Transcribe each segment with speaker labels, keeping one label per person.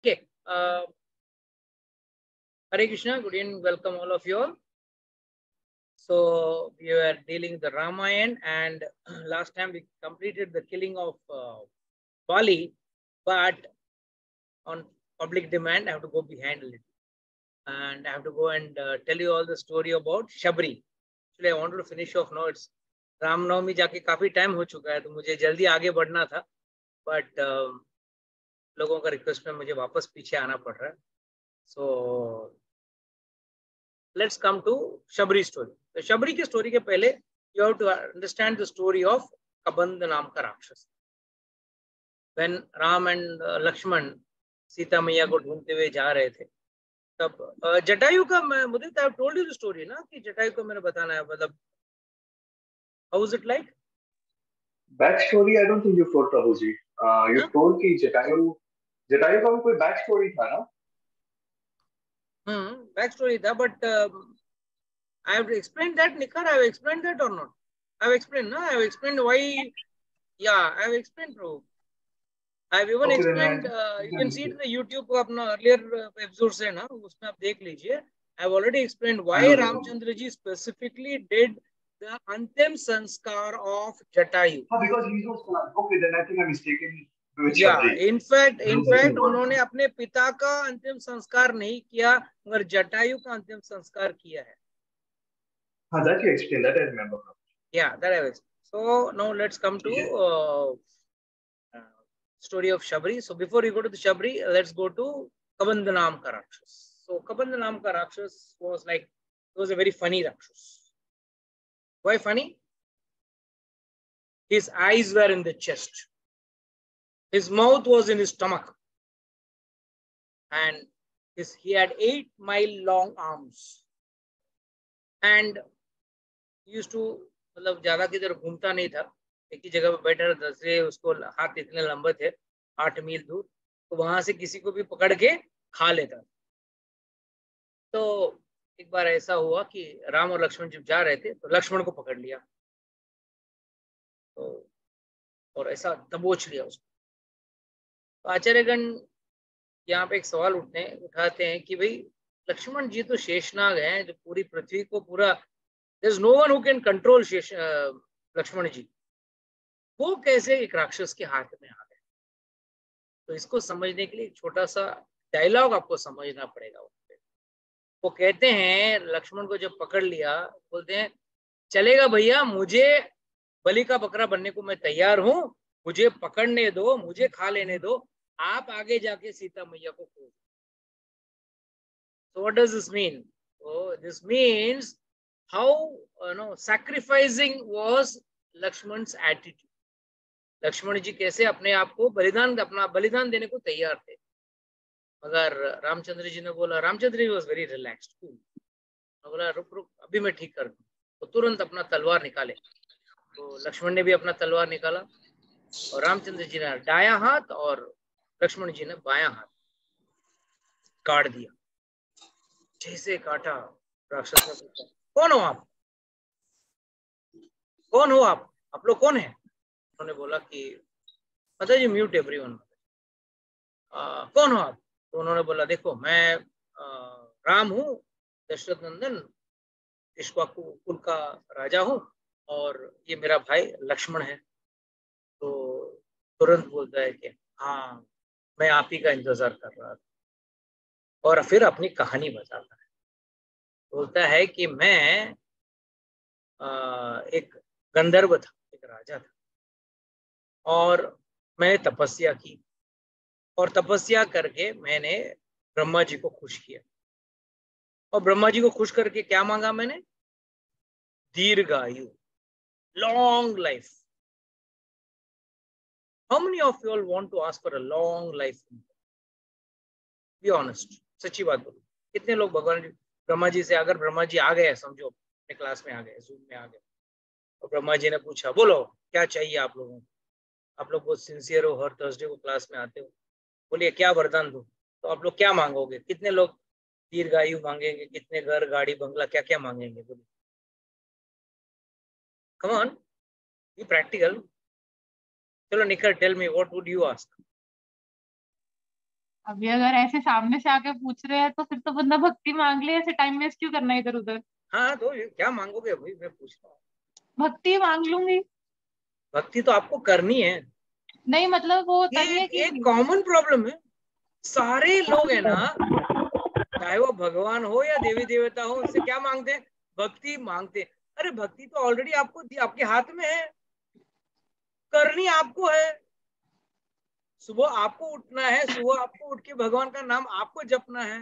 Speaker 1: Okay. Hare Krishna. Good evening. Welcome all of you all. So we were dealing the Ramayana, and last time we completed the killing of Bali, but on public demand, I have to go behind a little, and I have to go and tell you all the story about Shabri. Actually, I wanted to finish off now. It's Ramnavami जाके काफी time हो चुका है, तो मुझे जल्दी आगे बढ़ना था, बट लोगों का रिक्वेस्ट में मुझे वापस पीछे आना पड़ रहा है. So let's come to Shabri story. The Shabri की story के पहले you have to understand the story of Kabandha नाम का राक्षस. When Ram and Lakshman Sita मैया को ढूंढते हुए जा रहे थे, तब जटायु का मैं मुझे I have told you the story ना कि जटायु को मैंने बताना है, मतलब how is it like?
Speaker 2: Backstory I don't think you told, Prabhuji. You told कि जटायु का भी कोई backstory था ना?
Speaker 1: Backstory था, but I have explained that, Nikhar. I have explained that or not? I have explained, no? I have explained why. Yeah, I have explained, bro. I have even explained. You can see it in the YouTube को अपना earlier episode से ना, उसमें आप देख लीजिए. I have already explained why Ramchandra ji specifically did the Antim Sanskar of Jatayu.
Speaker 2: Because he was son. Okay, then I think I'm mistaken.
Speaker 1: Yeah, in fact, उन्होंने अपने पिता का अंतिम संस्कार नहीं किया, मगर जटायु का अंतिम संस्कार किया है.
Speaker 2: That you explained. That I remember.
Speaker 1: Yeah, that I will. So now let's come to story of Shabri. So before we go to the Shabri, let's go to Kabandha naam ka Rakshas. So Kabandha naam ka Rakshas was a very funny Rakshas. Why funny? His eyes were in the chest. His mouth was in his stomach. And he had 8-mile long arms. And he used to, मतलब ज्यादा किधर घूमता नहीं था, एक ही जगह पे बैठा रहता था, उसको हाथ इतने लंबे थे 8 मील दूर, तो वहां से किसी को भी पकड़ के खा लेता. तो एक बार ऐसा हुआ कि राम और लक्ष्मण जब जा रहे थे तो लक्ष्मण को पकड़ लिया, तो और ऐसा दबोच लिया उसको. तो आचार्यगण यहाँ पे एक सवाल उठाते हैं कि भाई लक्ष्मण जी तो शेषनाग हैं, जो पूरी पृथ्वी को पूरा, there is no one who can control Lakshman जी, वो कैसे एक राक्षस के हाथ में आ गए? तो इसको समझने के लिए एक छोटा सा डायलॉग आपको समझना पड़ेगा. वो कहते हैं लक्ष्मण को जब पकड़ लिया, बोलते हैं चलेगा भैया, मुझे बलि का बकरा बनने को मैं तैयार हूं, मुझे पकड़ने दो, मुझे खा लेने दो, आप आगे जाके सीता मैया को खोजो. So what does this mean? So this means how sacrificing was Lakshman's attitude. Lakshman जी कैसे अपने आप को बलिदान देने को तैयार थे. मगर रामचंद्र जी ने बोला, Ramchandra ji was very relaxed, बोला रुक अभी मैं ठीक कर दूं. तो तुरंत अपना तलवार निकाले. तो लक्ष्मण ने भी अपना तलवार निकाला और रामचंद्र जी ने दायां हाथ और लक्ष्मण जी ने बायां हाथ काट दिया. जैसे काटा, राक्षस ने पूछा कौन हो आप, कौन हो आप लोग कौन है? उन्होंने बोला कि माता जी म्यूट एवरीवन, कौन हो आप? तो उन्होंने बोला देखो मैं राम हूँ, दशरथ नंदन, इक्ष्वाकु कुल का राजा हूँ, और ये मेरा भाई लक्ष्मण है. तो तुरंत बोलता है कि हाँ मैं आप ही का इंतजार कर रहा था, और फिर अपनी कहानी बताता है. बोलता है कि मैं एक गंधर्व था, एक राजा था, और मैंने तपस्या की, और तपस्या करके मैंने ब्रह्मा जी को खुश किया, और ब्रह्मा जी को खुश करके क्या मांगा मैंने? दीर्घायु, long life. How many of you all want to ask for a long life? Be honest, सच्ची बात बोलो. कितने लोग भगवान ब्रह्मा जी से, अगर ब्रह्मा जी आ गए, समझो अपने क्लास में आ गए, जूम में आ गए, और ब्रह्मा जी ने पूछा बोलो क्या चाहिए आप लोगों को, आप लोग बहुत सिंसियर हो, हर थर्सडे को क्लास में आते हो, बोलिए क्या वरदान दो, तो आप लोग क्या मांगोगे? कितने लोग दीर्घायु मांगेंगे, कितने घर गाड़ी बंगला क्या क्या मांगेंगे? बोलिए, कम ऑन, बी प्रैक्टिकल. चलो Nikhar, tell me what would you ask?
Speaker 3: अभी अगर ऐसे सामने से आके पूछ रहे हैं तो फिर तो बंदा भक्ति मांग ले, ऐसे टाइम वेस्ट क्यों करना है इधर उधर।
Speaker 1: हाँ तो ये क्या मांगोगे भाई, मैं पूछ रहा हूँ।
Speaker 3: भक्ति मांग लूंगी।
Speaker 1: भक्ति तो आपको करनी है।
Speaker 3: नहीं मतलब वो होता
Speaker 1: ये
Speaker 3: नहीं है कि
Speaker 1: एक कॉमन प्रॉब्लम है, सारे लोग है ना, चाहे वो भगवान हो या देवी देवता हो, उनसे क्या मांगते हैं? भक्ति मांगते हैं। अरे भक्ति तो ऑलरेडी आपको आपके हाथ में है, करनी आपको है। सुबह आपको उठना है, सुबह आपको उठ के भगवान का नाम आपको जपना है,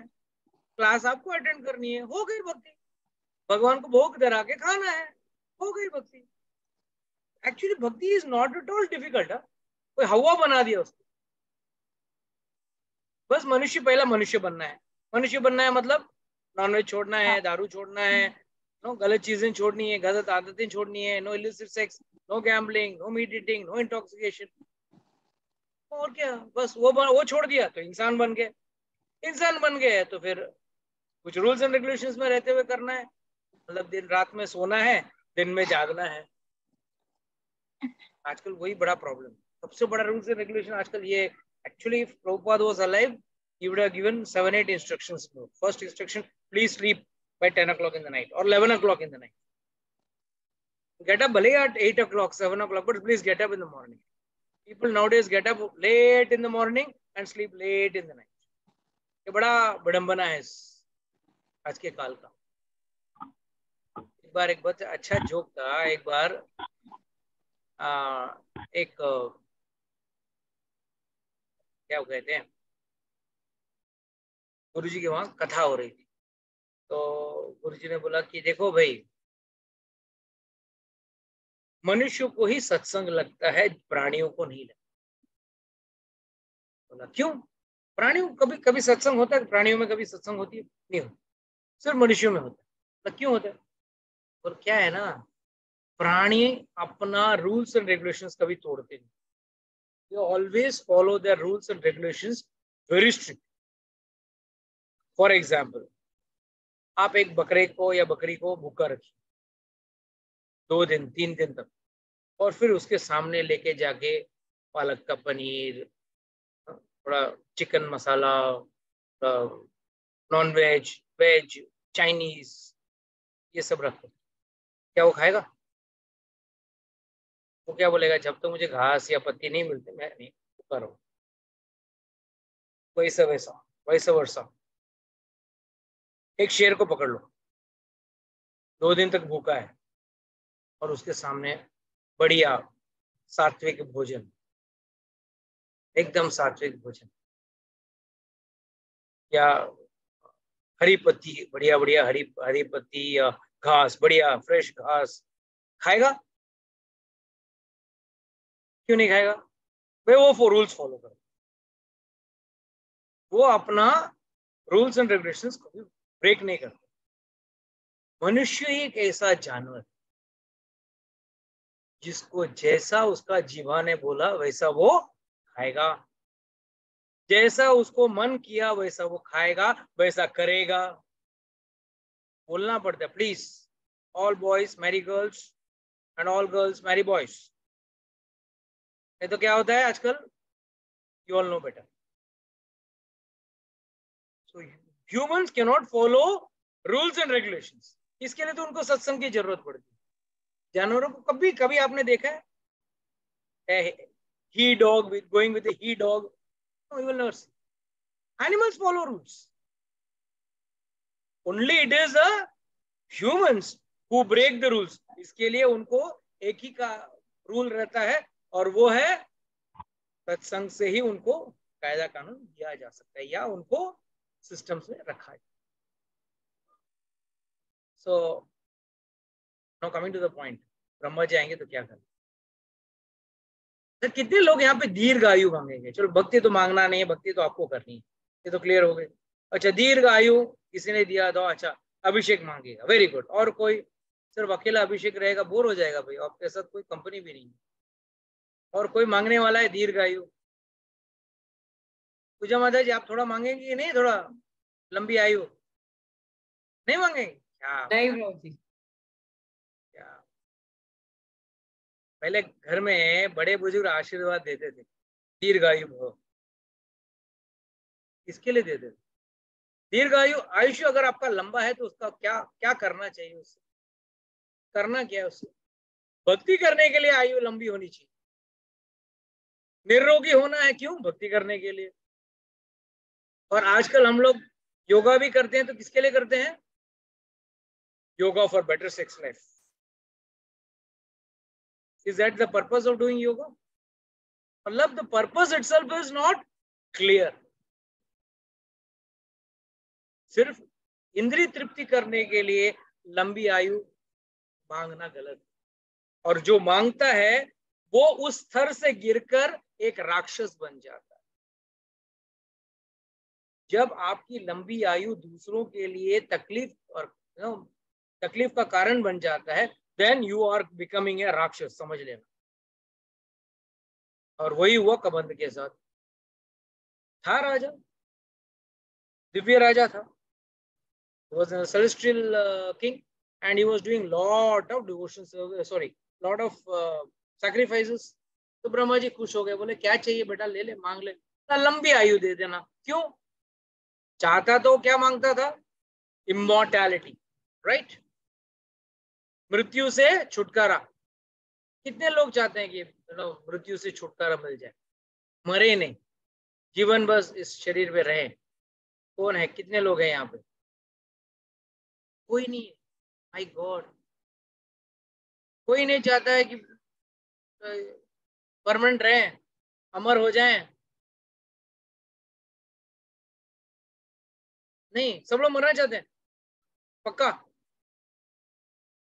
Speaker 1: क्लास आपको अटेंड करनी है, हो गई भक्ति। भगवान को भोग धरा के खाना है, हो गई भक्ति। एक्चुअली भक्ति is not at all difficult. कोई हवा बना दिया उसको। बस मनुष्य, पहला मनुष्य बनना है। मनुष्य बनना है मतलब नॉनवेज छोड़ना है, दारू छोड़ना है, नो गलत चीजें छोड़नी है, गलत आदतें छोड़नी है, no illicit sex, no gambling, no meat eating, no intoxication. और क्या, बस वो छोड़ दिया तो इंसान बन गए। इंसान बन गए तो फिर कुछ रूल्स एंड रेगुलेशंस में रहते हुए करना है। मतलब दिन रात में सोना है, दिन में जागना है। आजकल वही बड़ा प्रॉब्लम, सबसे बड़ा रूल्स एंड रेगुलेशन आजकल ये। Actually if Prabhupada was alive, he would have given 7-8 instructions more. First instruction, please sleep by 10 o'clock in the night or 11 o'clock in the night. Get up भले at 8 o'clock, 7 o'clock, but please get up in the morning. People nowadays get up late in the morning and sleep late in the night. ये बड़ा विडंबना है आज के काल का। एक बार एक बहुत अच्छा जोक था। एक बार एक क्या कहते हैं, गुरु जी के वहां कथा हो रही थी। तो गुरु जी ने बोला कि देखो भाई, मनुष्य को ही सत्संग लगता है, प्राणियों को नहीं लगता। बोला क्यों? प्राणियों को कभी कभी सत्संग होता है, प्राणियों में कभी सत्संग होती है? नहीं होती, सिर्फ मनुष्यों में होता है। तो क्यों होता है? और क्या है ना, प्राणी अपना रूल्स एंड रेगुलेशंस कभी तोड़ते नहीं। They always follow their rules and regulations very strict. For example, आप एक बकरे को या बकरी को भूखा रखिए 2 दिन 3 दिन तक, और फिर उसके सामने लेके जाके पालक का पनीर, थोड़ा चिकन मसाला, नॉन वेज, वेज, चाइनीज, ये सब रखो, क्या वो खाएगा? वो क्या बोलेगा, जब तो मुझे घास या पत्ती नहीं मिलती मैं नहीं करूँ। वैसा वैसा वैसा वर्षा। एक शेर को पकड़ लो, 2 दिन तक भूखा है, और उसके सामने बढ़िया सात्विक भोजन, एकदम सात्विक भोजन, या हरी पत्ती, बढ़िया बढ़िया हरी हरी पत्ती या घास, बढ़िया फ्रेश घास, खाएगा? क्यों नहीं खाएगा? भाई वो रूल्स फॉलो करो। वो अपना रूल्स एंड रेगुलेशंस कभी ब्रेक नहीं करते। मनुष्य ही एक ऐसा जानवर जिसको जैसा उसका जीवा ने बोला वैसा वो खाएगा, जैसा उसको मन किया वैसा वो खाएगा, वैसा करेगा। बोलना पड़ता है please, all boys marry girls and all girls marry boys. नहीं तो क्या होता है आजकल, you all know better. So humans can not follow rules and regulations. इसके लिए तो उनको सत्संग की जरूरत पड़ती है। जानवरों को कभी कभी आपने देखा है he dog going with he dog? No, you will never see. Animals follow rules, only it is a humans who break the rules. इसके लिए उनको एक ही का रूल रहता है, और वो है सत्संग से ही उनको कायदा कानून दिया जा सकता है, या उनको सिस्टम्स में रखा है। So now coming to the point, Brahma ji आएंगे तो क्या करें? तो कितने लोग यहाँ पे दीर्घ आयु मांगेंगे? चलो भक्ति तो मांगना नहीं है, भक्ति तो आपको करनी है, ये तो क्लियर हो गई। अच्छा, दीर्घ आयु किसी ने दिया तो अच्छा अभिषेक मांगेगा, वेरी गुड। और कोई? सिर्फ अकेला अभिषेक रहेगा, बोर हो जाएगा भाई, आपके साथ कोई कंपनी भी नहीं है। और कोई मांगने वाला है दीर्घ आयु? पूजा माता जी आप थोड़ा मांगेंगे कि नहीं, थोड़ा लंबी आयु नहीं मांगेंगे? क्या
Speaker 3: नहीं प्रभु जी।
Speaker 1: क्या, पहले घर में बड़े बुजुर्ग आशीर्वाद देते थे, दीर्घ आयु भव। किसके लिए दे देते? दीर्घ आयुष्य अगर आपका लंबा है तो उसका क्या क्या करना चाहिए? उससे करना क्या है? उससे भक्ति करने के लिए आयु लंबी होनी चाहिए। निरोगी होना है क्यों? भक्ति करने के लिए। और आजकल हम लोग योगा भी करते हैं तो किसके लिए करते हैं? Yoga for better sex life. Is that the purpose of doing yoga? मतलब the purpose itself is not clear. सिर्फ इंद्रिय तृप्ति करने के लिए लंबी आयु मांगना गलत। और जो मांगता है वो उस स्तर से गिरकर एक राक्षस बन जाता है। जब आपकी लंबी आयु दूसरों के लिए तकलीफ और तकलीफ का कारण बन जाता है, then you are becoming a rakshasa, समझ लेना। और वही हुआ कबंध के साथ। था राजा, दिव्य राजा था, was a celestial king, and he was doing lot of devotion service, lot of sacrifices. तो ब्रह्मा जी खुश हो गए, बोले क्या चाहिए बेटा, ले ले, मांग ले, लंबी आयु दे देना। क्यों चाहता? तो क्या मांगता था? Immortality, right? मृत्यु से छुटकारा। कितने लोग चाहते हैं कि मृत्यु से छुटकारा मिल जाए, मरे नहीं, जीवन बस इस शरीर में रहे? कौन है? कितने लोग हैं यहाँ पे? कोई नहीं है। माय गॉड, कोई नहीं चाहता है कि परमानेंट रहे, अमर हो जाएं। नहीं, सब लोग मरना चाहते हैं, पक्का।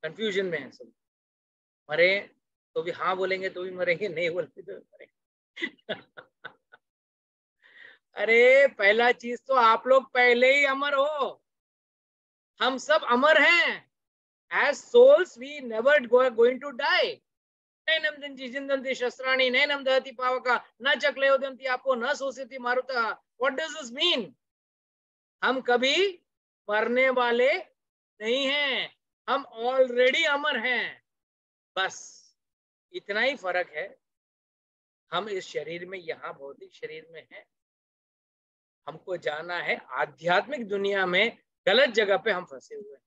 Speaker 1: कंफ्यूजन में है सब। मरे तो भी हाँ बोलेंगे तो भी मरेंगे, नहीं बोलेंगे तो भी मरेंगे। अरे पहला चीज तो आप लोग पहले ही अमर हो। हम सब अमर हैं। As souls, we never going to die. नैनम दंति जिंदंति शस्त्राणि नैनम दहति पावका न चक्लेयोदंति आपो न सोचती मारुता। What does this mean? हम कभी मरने वाले नहीं हैं, हम ऑलरेडी अमर हैं। बस इतना ही फर्क है। हम इस शरीर में, यहाँ भौतिक शरीर में हैं, हमको जाना है आध्यात्मिक दुनिया में। गलत जगह पे हम फंसे हुए हैं,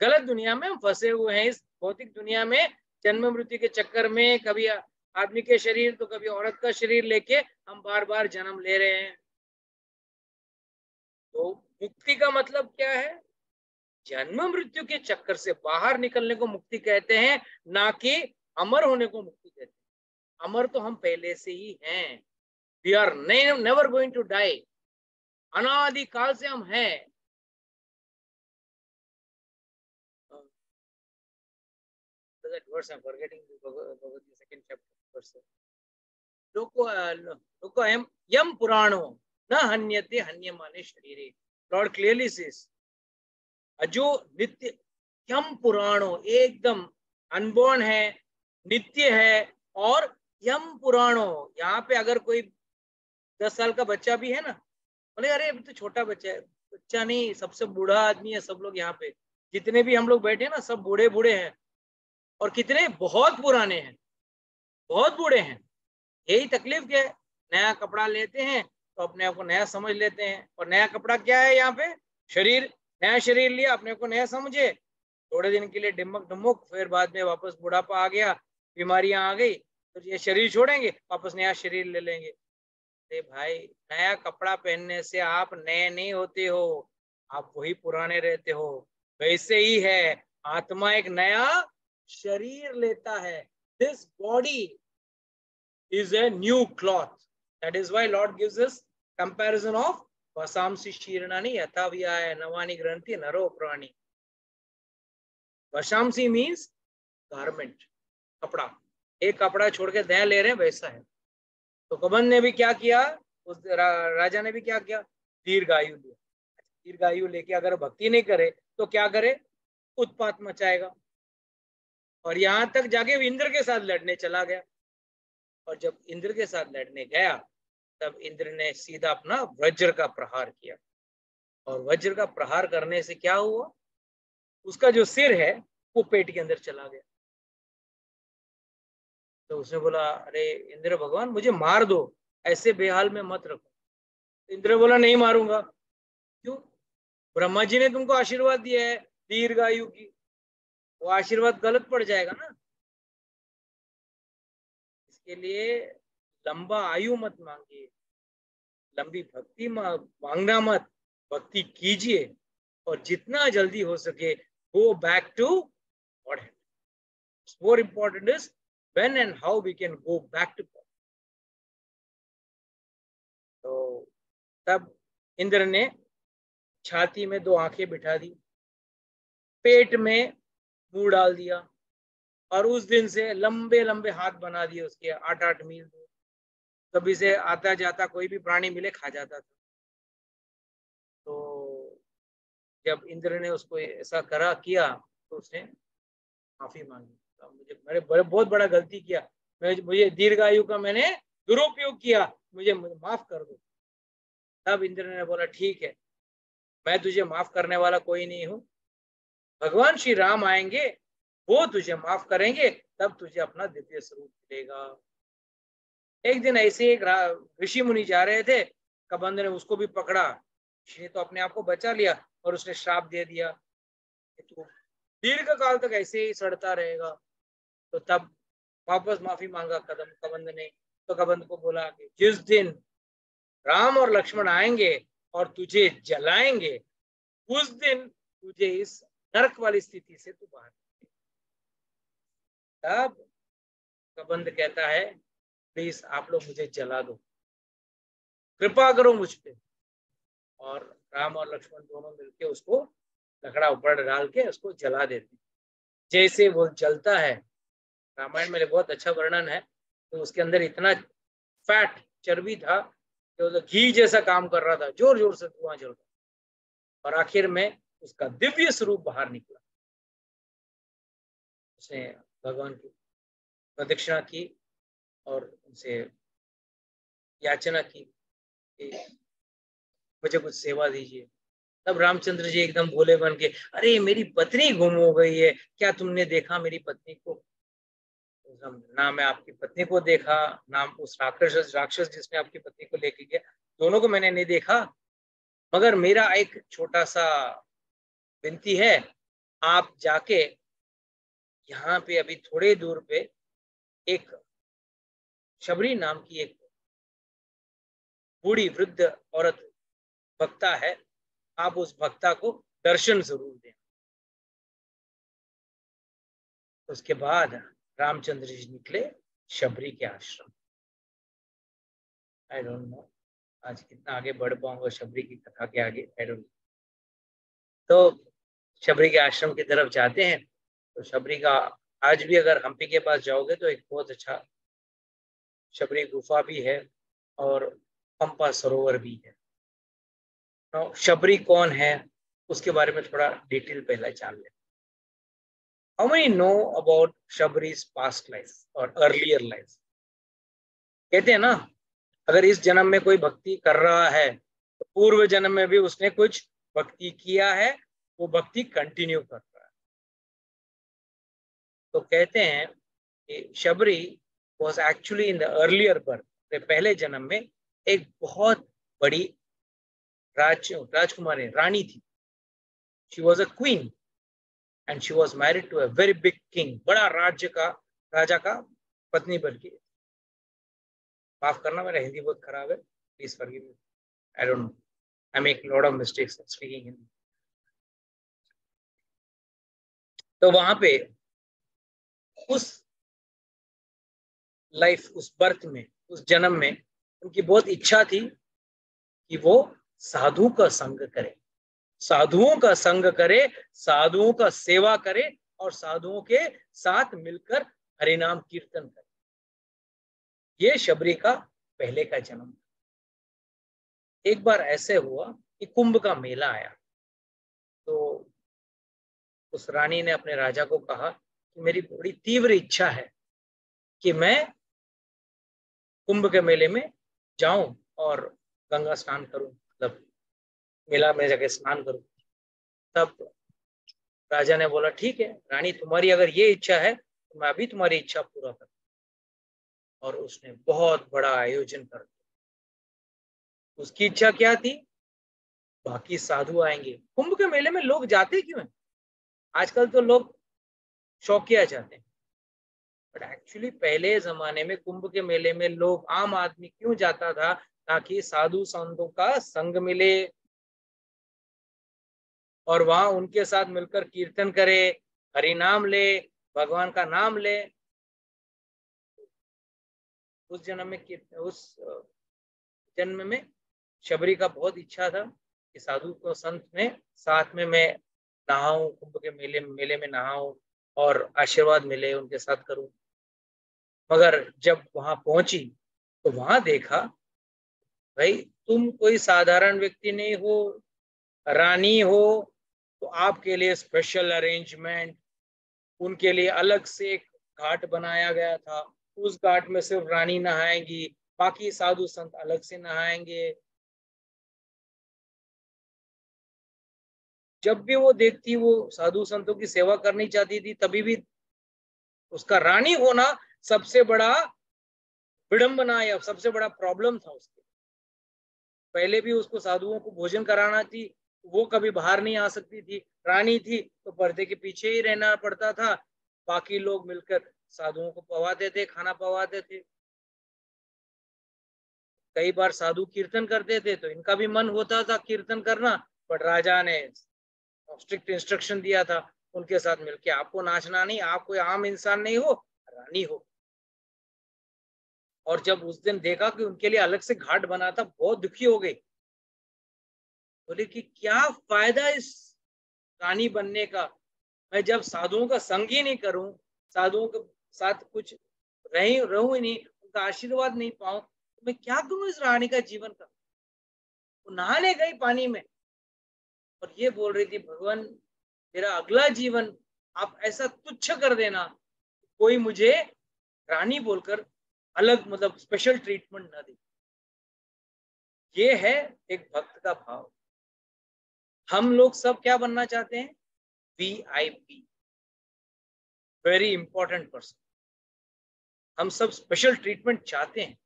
Speaker 1: गलत दुनिया में हम फंसे हुए हैं। इस भौतिक दुनिया में जन्म मृत्यु के चक्कर में कभी आदमी के शरीर तो कभी औरत का शरीर लेके हम बार बार जन्म ले रहे हैं। तो मुक्ति का मतलब क्या है? जन्म मृत्यु के चक्कर से बाहर निकलने को मुक्ति कहते हैं, ना कि अमर होने को मुक्ति कहते हैं। अमर तो हम पहले से ही हैं। We are never going to die. अनादि काल से हम हैं। that verse I'm forgetting the second chapter verse. Loko yam purano na hanyate hanyamane sharire. Lord clearly says, अजो नित्य यम पुराणो, एकदम अनबॉर्न है, नित्य है। और यम पुराणो, यहाँ पे अगर कोई 10 साल का बच्चा भी है ना, बोले अरे अभी तो छोटा बच्चा है। बच्चा नहीं, सबसे बूढ़ा आदमी है। सब लोग यहाँ पे जितने भी हम लोग बैठे हैं ना, सब बूढ़े बूढ़े हैं। और कितने बहुत पुराने हैं, बहुत बूढ़े हैं। यही तकलीफ क्या है? नया कपड़ा लेते हैं तो अपने आप को नया समझ लेते हैं। और नया कपड़ा क्या है? यहाँ पे शरीर। नया शरीर लिया, अपने को नया समझे, थोड़े दिन के लिए डिमक डुमुक, फिर बाद में वापस बुढ़ापा आ गया, बीमारियां आ गई, तो ये शरीर छोड़ेंगे, वापस नया शरीर ले लेंगे। अरे भाई, नया कपड़ा पहनने से आप नए नहीं होते हो, आप वही पुराने रहते हो। वैसे ही है, आत्मा एक नया शरीर लेता है। This body is a new cloth. That is why Lord gives us comparison of vasamsi shirnani yathavyaya navani granthi naro prani. vasamsi means garment, कपड़ा। एक कपड़ा छोड़ के नया ले रहे हैं, वैसा है। तो कबंध ने भी क्या किया, उस राजा ने भी क्या किया? दीर्घायु लिया। दीर्घायु लेके अगर भक्ति नहीं करे तो क्या करे? उत्पात मचाएगा। और यहां तक जाके इंद्र के साथ लड़ने चला गया। और जब इंद्र के साथ लड़ने गया, तब इंद्र ने सीधा अपना वज्र का प्रहार किया। और वज्र का प्रहार करने से क्या हुआ? उसका जो सिर है वो पेट के अंदर चला गया। तो उसने बोला, अरे इंद्र भगवान, मुझे मार दो, ऐसे बेहाल में मत रखो। इंद्र बोला नहीं मारूंगा। क्यों? ब्रह्मा जी ने तुमको आशीर्वाद दिया है दीर्घायु की, वो आशीर्वाद गलत पड़ जाएगा ना। इसके लिए लंबा आयु मत मांगिए, लंबी भक्ति मांगना मत, भक्ति कीजिए और जितना जल्दी हो सके go back to God. More important is when and how we can go back to God. तो तब इंद्र ने छाती में 2 आंखें बिठा दी, पेट में मुंह डाल दिया और उस दिन से लंबे लंबे हाथ बना दिए उसके, 8-8 मील दूर। कभी से आता जाता कोई भी प्राणी मिले खा जाता था। तो जब इंद्र ने उसको ऐसा किया तो उसने माफी मांगी, तो मैंने बहुत बड़ा गलती किया, मुझे दीर्घायु का मैंने दुरुपयोग किया, मुझे माफ कर दो। तब इंद्र ने बोला ठीक है, मैं तुझे माफ करने वाला कोई नहीं हूँ, भगवान श्री राम आएंगे वो तुझे माफ करेंगे, तब तुझे अपना दिव्य स्वरूप मिलेगा। एक दिन ऐसे एक ऋषि मुनि जा रहे थे, कबंध ने उसको भी पकड़ा, ऋषि ने तो अपने आप को बचा लिया और उसने श्राप दे दिया कि तू दीर्घ काल तक ऐसे ही सड़ता रहेगा। तो तब वापस माफी मांगा कबंध ने। तो कबंध को बोला कि जिस दिन राम और लक्ष्मण आएंगे और तुझे जलाएंगे, उस दिन तुझे इस नरक वाली स्थिति से तू बाहर। तब कबंध कहता है प्लीज आप लोग मुझे जला दो, कृपा करो मुझ पे। और राम और लक्ष्मण दोनों मिलके उसको लकड़ा ऊपर डाल के उसको जला देते। जैसे वो जलता है, रामायण में बहुत अच्छा वर्णन है, तो उसके अंदर इतना फैट चर्बी था कि वो घी जैसा काम कर रहा था, जोर जोर से धुआं जल रहा, और आखिर में उसका दिव्य स्वरूप बाहर निकला। उसने भगवान की प्रदक्षिणा की और उनसे याचना की कि मुझे कुछ सेवा दीजिए। तब रामचंद्र जी एकदम भोले बन के, अरे मेरी पत्नी गुम हो गई है, क्या तुमने देखा मेरी पत्नी को? ना मैं आपकी पत्नी को देखा, ना उस राक्षस जिसने आपकी पत्नी को लेके गया, दोनों को मैंने नहीं देखा। मगर मेरा एक छोटा सा विनती है, आप जाके यहाँ पे अभी थोड़े दूर पे एक शबरी नाम की एक बूढ़ी वृद्ध औरत भक्ता है, आप उस भक्ता को दर्शन जरूर दें। उसके बाद रामचंद्र जी निकले शबरी के आश्रम। आई डोंट नो आज कितना आगे बढ़ पाऊंगा शबरी की कथा के आगे, आई डोंट नो। तो शबरी के आश्रम की तरफ जाते हैं। तो शबरी का आज भी अगर हम्पी के पास जाओगे तो एक बहुत अच्छा शबरी गुफा भी है और पंपा सरोवर भी है। तो शबरी कौन है उसके बारे में थोड़ा डिटेल पहले जान लें। How many know about Shabri's past life or earlier life? कहते हैं ना, अगर इस जन्म में कोई भक्ति कर रहा है तो पूर्व जन्म में भी उसने कुछ भक्ति किया है, वो भक्ति कंटिन्यू कर रहा है। तो कहते हैं कि Shabari was actually in the earlier birth, पहले जन्म में एक बहुत बड़ी राजकुमारी रानी थी। She was a queen and she was married to a very big king, बड़ा राजा का पत्नी बन गई। माफ करना मेरा हिंदी बहुत खराब है, please forgive me, I don't know, I make lot of mistakes speaking Hindi. तो वहां पे उस लाइफ, उस बर्थ में, उस जन्म में उनकी बहुत इच्छा थी कि वो साधु का संग करे, साधुओं का संग करे, साधुओं का सेवा करे और साधुओं के साथ मिलकर हरिनाम कीर्तन करे। ये शबरी का पहले का जन्म। एक बार ऐसे हुआ कि कुंभ का मेला आया, तो उस रानी ने अपने राजा को कहा कि मेरी बड़ी तीव्र इच्छा है कि मैं कुंभ के मेले में जाऊं और गंगा स्नान करूं, मतलब मेला में जाके स्नान करूं। तब राजा ने बोला ठीक है रानी, तुम्हारी अगर ये इच्छा है तो मैं अभी तुम्हारी इच्छा पूरा करूं। और उसने बहुत बड़ा आयोजन कर दिया, उसकी इच्छा क्या थी? बाकी साधु आएंगे। कुंभ के मेले में लोग जाते क्यों हैं? आजकल तो लोग शौकिया जाते हैं, बट एक्चुअली पहले जमाने में कुंभ के मेले में लोग, आम आदमी क्यों जाता था? ताकि साधु संतों का संग मिले और वहां उनके साथ मिलकर कीर्तन करे, हरि नाम ले, भगवान का नाम ले। उस जन्म में उस जन्म में शबरी का बहुत इच्छा था कि साधु को संत में साथ में मैं नहाऊं, कुंभ के मेले में नहाऊं और आशीर्वाद मिले, उनके साथ करूं। मगर जब वहां पहुंची तो वहां देखा, भाई तुम कोई साधारण व्यक्ति नहीं हो, रानी हो, तो आपके लिए स्पेशल अरेंजमेंट, उनके लिए अलग से एक घाट बनाया गया था। उस घाट में सिर्फ रानी नहाएंगी, बाकी साधु संत अलग से नहाएंगे। जब भी वो देखती, वो साधु संतों की सेवा करनी चाहती थी, तभी भी उसका रानी होना सबसे बड़ा विडंबना या सबसे बड़ा प्रॉब्लम था उसके। पहले भी उसको साधुओं को भोजन कराना थी, वो कभी बाहर नहीं आ सकती थी। रानी थी तो पर्दे के पीछे ही रहना पड़ता था, बाकी लोग मिलकर साधुओं को पवाते थे, खाना पवाते थे। कई बार साधु कीर्तन करते थे तो इनका भी मन होता था कीर्तन करना, बट राजा ने स्ट्रिक्ट इंस्ट्रक्शन दिया था उनके साथ मिलके, आपको नाचना नहीं, आप कोई आम इंसान नहीं हो, रानी हो। और जब उस दिन देखा कि उनके लिए अलग से घाट बना था, बहुत दुखी हो गई। बोले कि क्या फायदा इस रानी बनने का, मैं जब साधुओं का संग ही नहीं करूं, साधुओं के साथ कुछ रहूं ही नहीं, उनका आशीर्वाद नहीं पाऊं, तो मैं क्या करूं इस रानी का जीवन का। वो नहाने गई पानी में और ये बोल रही थी, भगवान मेरा अगला जीवन आप ऐसा तुच्छ कर देना, कोई मुझे रानी बोलकर अलग मतलब स्पेशल ट्रीटमेंट ना दे। ये है एक भक्त का भाव। हम लोग सब क्या बनना चाहते हैं? VIP, very important person. हम सब स्पेशल ट्रीटमेंट चाहते हैं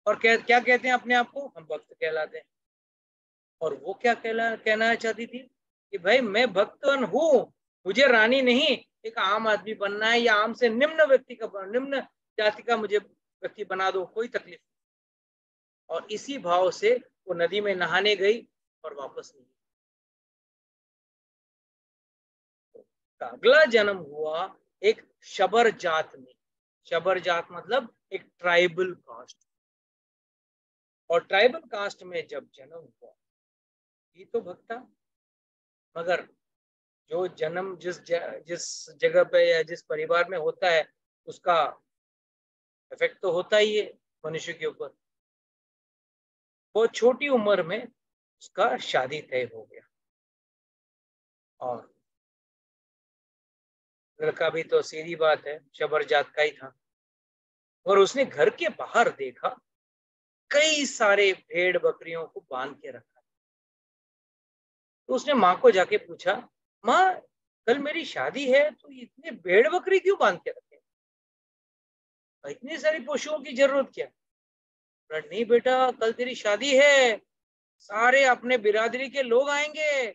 Speaker 1: और क्या कहते हैं अपने आप को? हम भक्त कहलाते हैं। और वो क्या कहना चाहती थी कि भाई मैं भक्तन हूं, मुझे रानी नहीं, एक आम आदमी बनना है, या आम से निम्न व्यक्ति का, निम्न जाति का मुझे व्यक्ति बना दो, कोई तकलीफ नहीं। और इसी भाव से वो नदी में नहाने गई और वापस नहीं। अगला जन्म हुआ एक शबर जात में। शबर जात मतलब एक ट्राइबल कास्ट। और ट्राइबल कास्ट में जब जन्म हुआ, ये तो भक्ता, मगर जो जन्म जिस जगह पे या जिस परिवार में होता है, उसका इफेक्ट तो होता ही है मनुष्य के ऊपर। बहुत छोटी उम्र में उसका शादी तय हो गया और लड़का भी तो सीधी बात है शबर जात का ही था। और उसने घर के बाहर देखा कई सारे भेड़ बकरियों को बांध के रखा। तो उसने माँ को जाके पूछा, माँ कल मेरी शादी है तो इतने भेड़ बकरी क्यों बांध के रखे, इतनी सारी पशुओं की जरूरत क्या? नहीं बेटा, कल तेरी शादी है, सारे अपने बिरादरी के लोग आएंगे,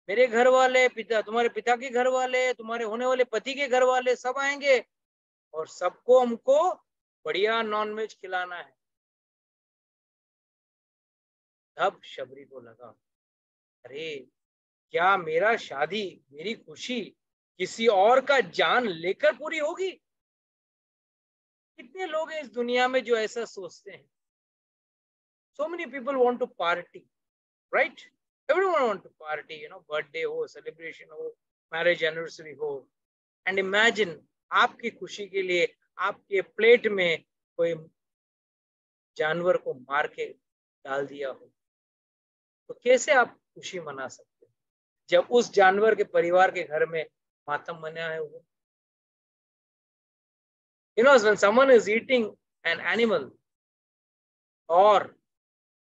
Speaker 1: मेरे घर वाले, पिता, तुम्हारे पिता के घर वाले, तुम्हारे होने वाले पति के घर वाले, सब आएंगे और सबको हमको बढ़िया नॉनवेज खिलाना है। तब शबरी को लगा, अरे क्या मेरा शादी, मेरी खुशी किसी और का जान लेकर पूरी होगी? कितने लोग हैं इस दुनिया में जो ऐसा सोचते हैं? So many people want to party, right? Everyone want to party, birthday हो, celebration हो, marriage anniversary हो, and imagine आपकी खुशी के लिए आपके प्लेट में कोई जानवर को मार के डाल दिया हो, तो कैसे आप खुशी मना सकते हैं जब उस जानवर के परिवार के घर में मातम मना है वो? When someone is eating an animal or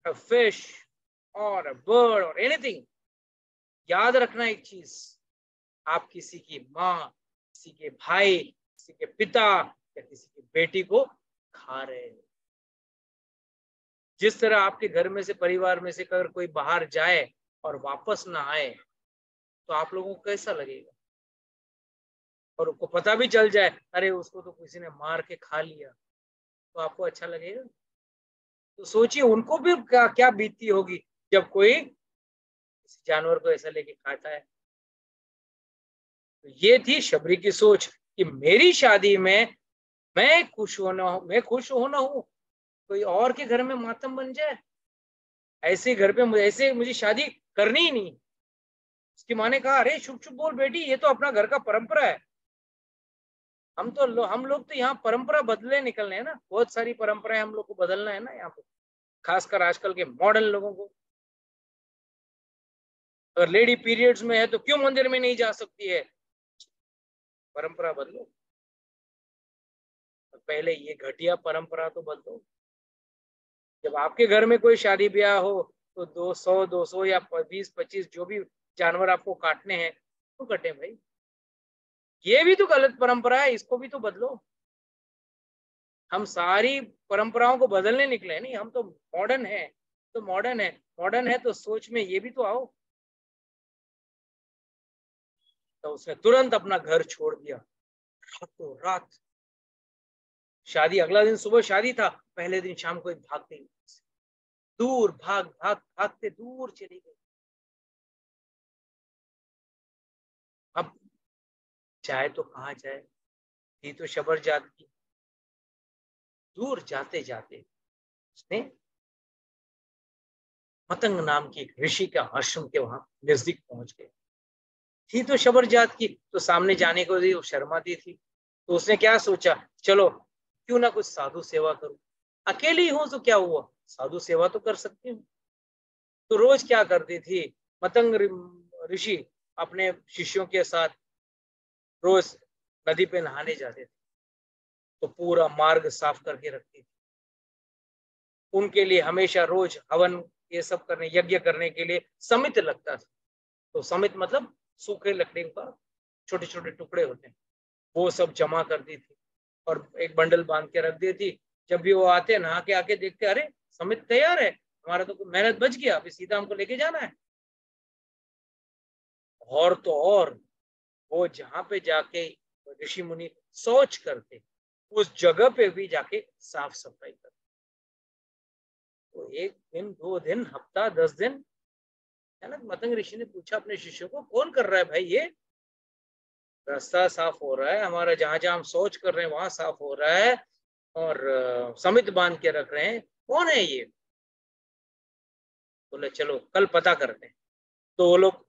Speaker 1: a fish or a bird or anything, याद रखना एक चीज, आप किसी की माँ, किसी के भाई, किसी के पिता या किसी की बेटी को खा रहे हैं। जिस तरह आपके घर में से, परिवार में से अगर कोई बाहर जाए और वापस ना आए तो आप लोगों को कैसा लगेगा? और उसको पता भी चल जाए अरे उसको तो किसी ने मार के खा लिया, तो आपको अच्छा लगेगा? तो सोचिए उनको भी क्या क्या बीतती होगी जब कोई किसी जानवर को ऐसा लेके खाता है। तो ये थी शबरी की सोच कि मेरी शादी में मैं खुश होना हूं, कोई और के घर में मातम बन जाए। ऐसे घर पे ऐसे मुझे शादी करनी ही नहीं। उसकी माँ ने कहा अरे चुप चुप बोल बेटी, ये तो अपना घर का परंपरा है। हम लोग तो यहाँ परंपरा बदले निकलने हैं ना, बहुत सारी परंपराएं हम लोग को बदलना है ना यहाँ पे, खासकर आजकल के मॉडर्न लोगों को। अगर लेडी पीरियड्स में है तो क्यों मंदिर में नहीं जा सकती है? परंपरा बदलो। पहले ये घटिया परंपरा तो बदलो। जब आपके घर में कोई शादी ब्याह हो तो 200 या 20-25 जो भी जानवर आपको काटने हैं तो कटे भाई। ये भी तो गलत परंपरा है, इसको भी तो बदलो। हम सारी परंपराओं को बदलने निकले नहीं, हम तो मॉडर्न है। तो मॉडर्न है तो सोच में ये भी तो आओ। तो उसने तुरंत अपना घर छोड़ दिया, रातों रात। शादी अगला दिन सुबह शादी था, पहले दिन शाम को भाग गई, दूर भागते दूर चली गई। अब जाए तो कहाँ जाए, थी तो शबर जात की। दूर जाते जाते उसने मतंग नाम की एक ऋषि का आश्रम के वहां नजदीक पहुंच गए। थी तो शबर जात की, तो सामने जाने को वो शर्माती थी। तो उसने क्या सोचा, चलो क्यों ना कुछ साधु सेवा करूं। अकेली हूं तो क्या हुआ, साधु सेवा तो कर सकती हूँ। तो रोज क्या करती थी, मतंग ऋषि अपने शिष्यों के साथ रोज नदी पे नहाने जाते थे, तो पूरा मार्ग साफ करके रखती थी। उनके लिए हमेशा रोज हवन ये सब करने, यज्ञ करने के लिए समित लगता था। तो समित मतलब सूखे लकड़ी का छोटे छोटे टुकड़े होते हैं, वो सब जमा करती थी और एक बंडल बांध के रख देती। जब भी वो आते नहा के आके देखते, अरे समित तैयार है, हमारा तो मेहनत बच गया, अभी सीधा हमको लेके जाना है। और तो और वो जहां पे जाके ऋषि मुनि शौच करते, उस जगह पे भी जाके साफ सफाई करते। तो 1 दिन 2 दिन हफ्ता 10 दिन, है ना। मतंग ऋषि ने पूछा अपने शिष्यों को, कौन कर रहा है भाई ये? रास्ता साफ हो रहा है हमारा, जहां जहां हम शौच कर रहे हैं वहां साफ हो रहा है, और समित बांध के रख रहे हैं, कौन है ये? बोले चलो कल पता करते हैं। तो वो लोग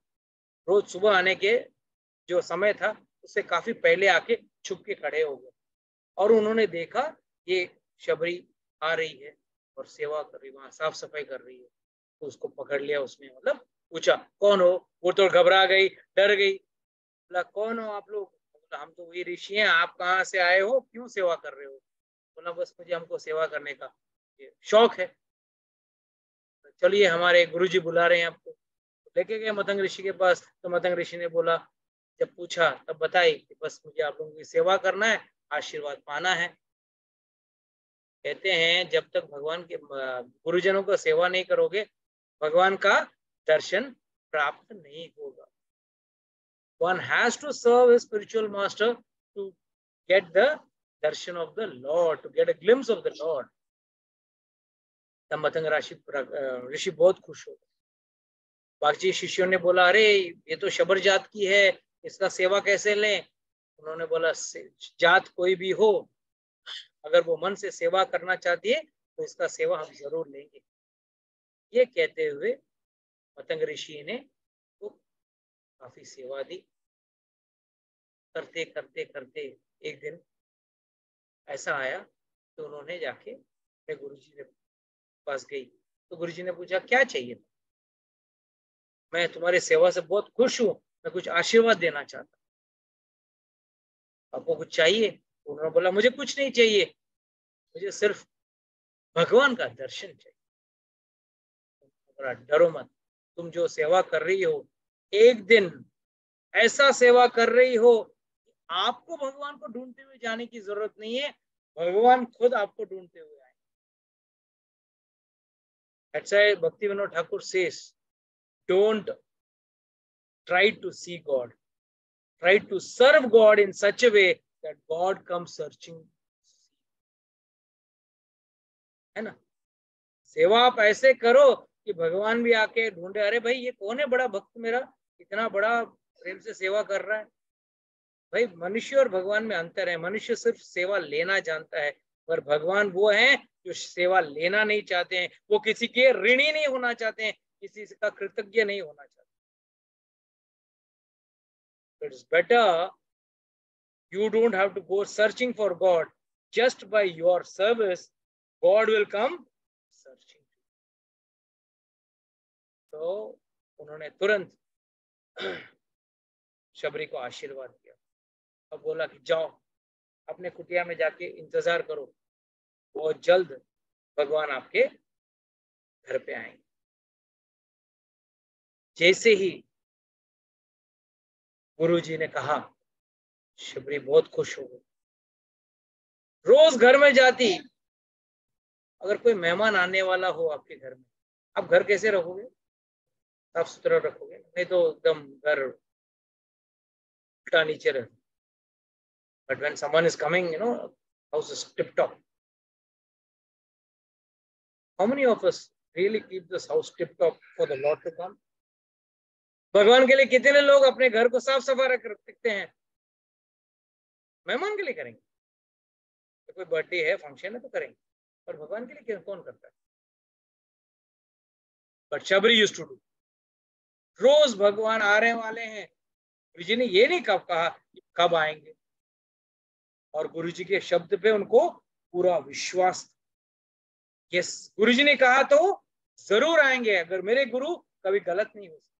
Speaker 1: रोज सुबह आने के जो समय था उससे काफी पहले आके छुप के खड़े हो गए, और उन्होंने देखा ये शबरी आ रही है और सेवा कर रही, वहां साफ सफाई कर रही है। तो उसको पकड़ लिया उसने, मतलब पूछा कौन हो? वो तो घबरा गई, डर गई। बोला कौन हो आप लोग? बोला हम तो वही ऋषि हैं, आप कहाँ से आए हो, क्यों सेवा कर रहे हो? बोला बस मुझे हमको सेवा करने का ये शौक है। चलिए हमारे गुरुजी बुला रहे हैं आपको। लेके गए मतंग ऋषि के पास। तो मतंग ऋषि ने बोला, जब पूछा तब बताई कि बस मुझे आप लोगों की सेवा करना है, आशीर्वाद पाना है। कहते हैं जब तक भगवान के गुरुजनों का सेवा नहीं करोगे, भगवान का दर्शन प्राप्त नहीं होगा। One has to serve his spiritual master to get the darshan of the Lord, to get a glimpse of the Lord. तब मतंग ऋषि बहुत खुश हो गए। बाकी शिष्यों ने बोला अरे ये तो शबर जात की है, इसका सेवा कैसे लें? उन्होंने बोला जात कोई भी हो, अगर वो मन से सेवा करना चाहती है तो इसका सेवा हम जरूर लेंगे। ये कहते हुए मतंग ऋषि ने तो काफी सेवा दी। करते करते करते एक दिन ऐसा आया तो उन्होंने जाके अपने गुरुजी के पास गई। तो गुरुजी ने पूछा क्या चाहिए? मैं तुम्हारी सेवा से बहुत खुश हूँ, मैं कुछ आशीर्वाद देना चाहता हूँ, आपको कुछ चाहिए? उन्होंने बोला मुझे कुछ नहीं चाहिए, मुझे सिर्फ भगवान का दर्शन चाहिए। डरो मत, तुम जो सेवा कर रही हो, एक दिन ऐसा सेवा कर रही हो, आपको भगवान को ढूंढते हुए जाने की जरूरत नहीं है, भगवान खुद आपको ढूंढते हुए आए। That's why Bhaktivinoda Thakur says, don't try to see God. Try to serve God in such a way that God comes searching. है ना? सेवा आप ऐसे करो कि भगवान भी आके ढूंढे, अरे भाई ये कौन है बड़ा भक्त मेरा, इतना बड़ा प्रेम से सेवा कर रहा है। भाई मनुष्य और भगवान में अंतर है। मनुष्य सिर्फ सेवा लेना जानता है, पर भगवान वो हैं जो सेवा लेना नहीं चाहते हैं, वो किसी के ऋणी नहीं होना चाहते हैं, किसी का कृतज्ञ नहीं होना चाहते। It's better you don't have to go searching for God. Just by your service, God will come searching. तो उन्होंने तुरंत शबरी को आशीर्वाद किया। अब बोला कि जाओ अपने कुटिया में जाके इंतजार करो, बहुत जल्द भगवान आपके घर पे आएंगे। जैसे ही गुरुजी ने कहा, शबरी बहुत खुश हो गई। रोज घर में जाती। अगर कोई मेहमान आने वाला हो आपके घर में, आप घर कैसे रखोगे? साफ सुथरा रखोगे, नहीं तो एकदम घर उल्टा नीचे रहे। But when someone is coming, house is tip top. How many of us really keep this house tip top for the Lord to come? भगवान के लिए कितने लोग अपने घर को साफ सफाई रखते हैं? मेहमान के लिए करेंगे, तो कोई बर्थडे है, फंक्शन है तो करेंगे, पर भगवान के लिए कौन करता है? But Shabari used to do. रोज भगवान आ रहे वाले हैं, गुरुजी ने ये नहीं कब कहा कब आएंगे, और गुरुजी के शब्द पे उनको पूरा विश्वास था। यस, गुरुजी ने कहा तो जरूर आएंगे, अगर मेरे गुरु कभी गलत नहीं हो सकते।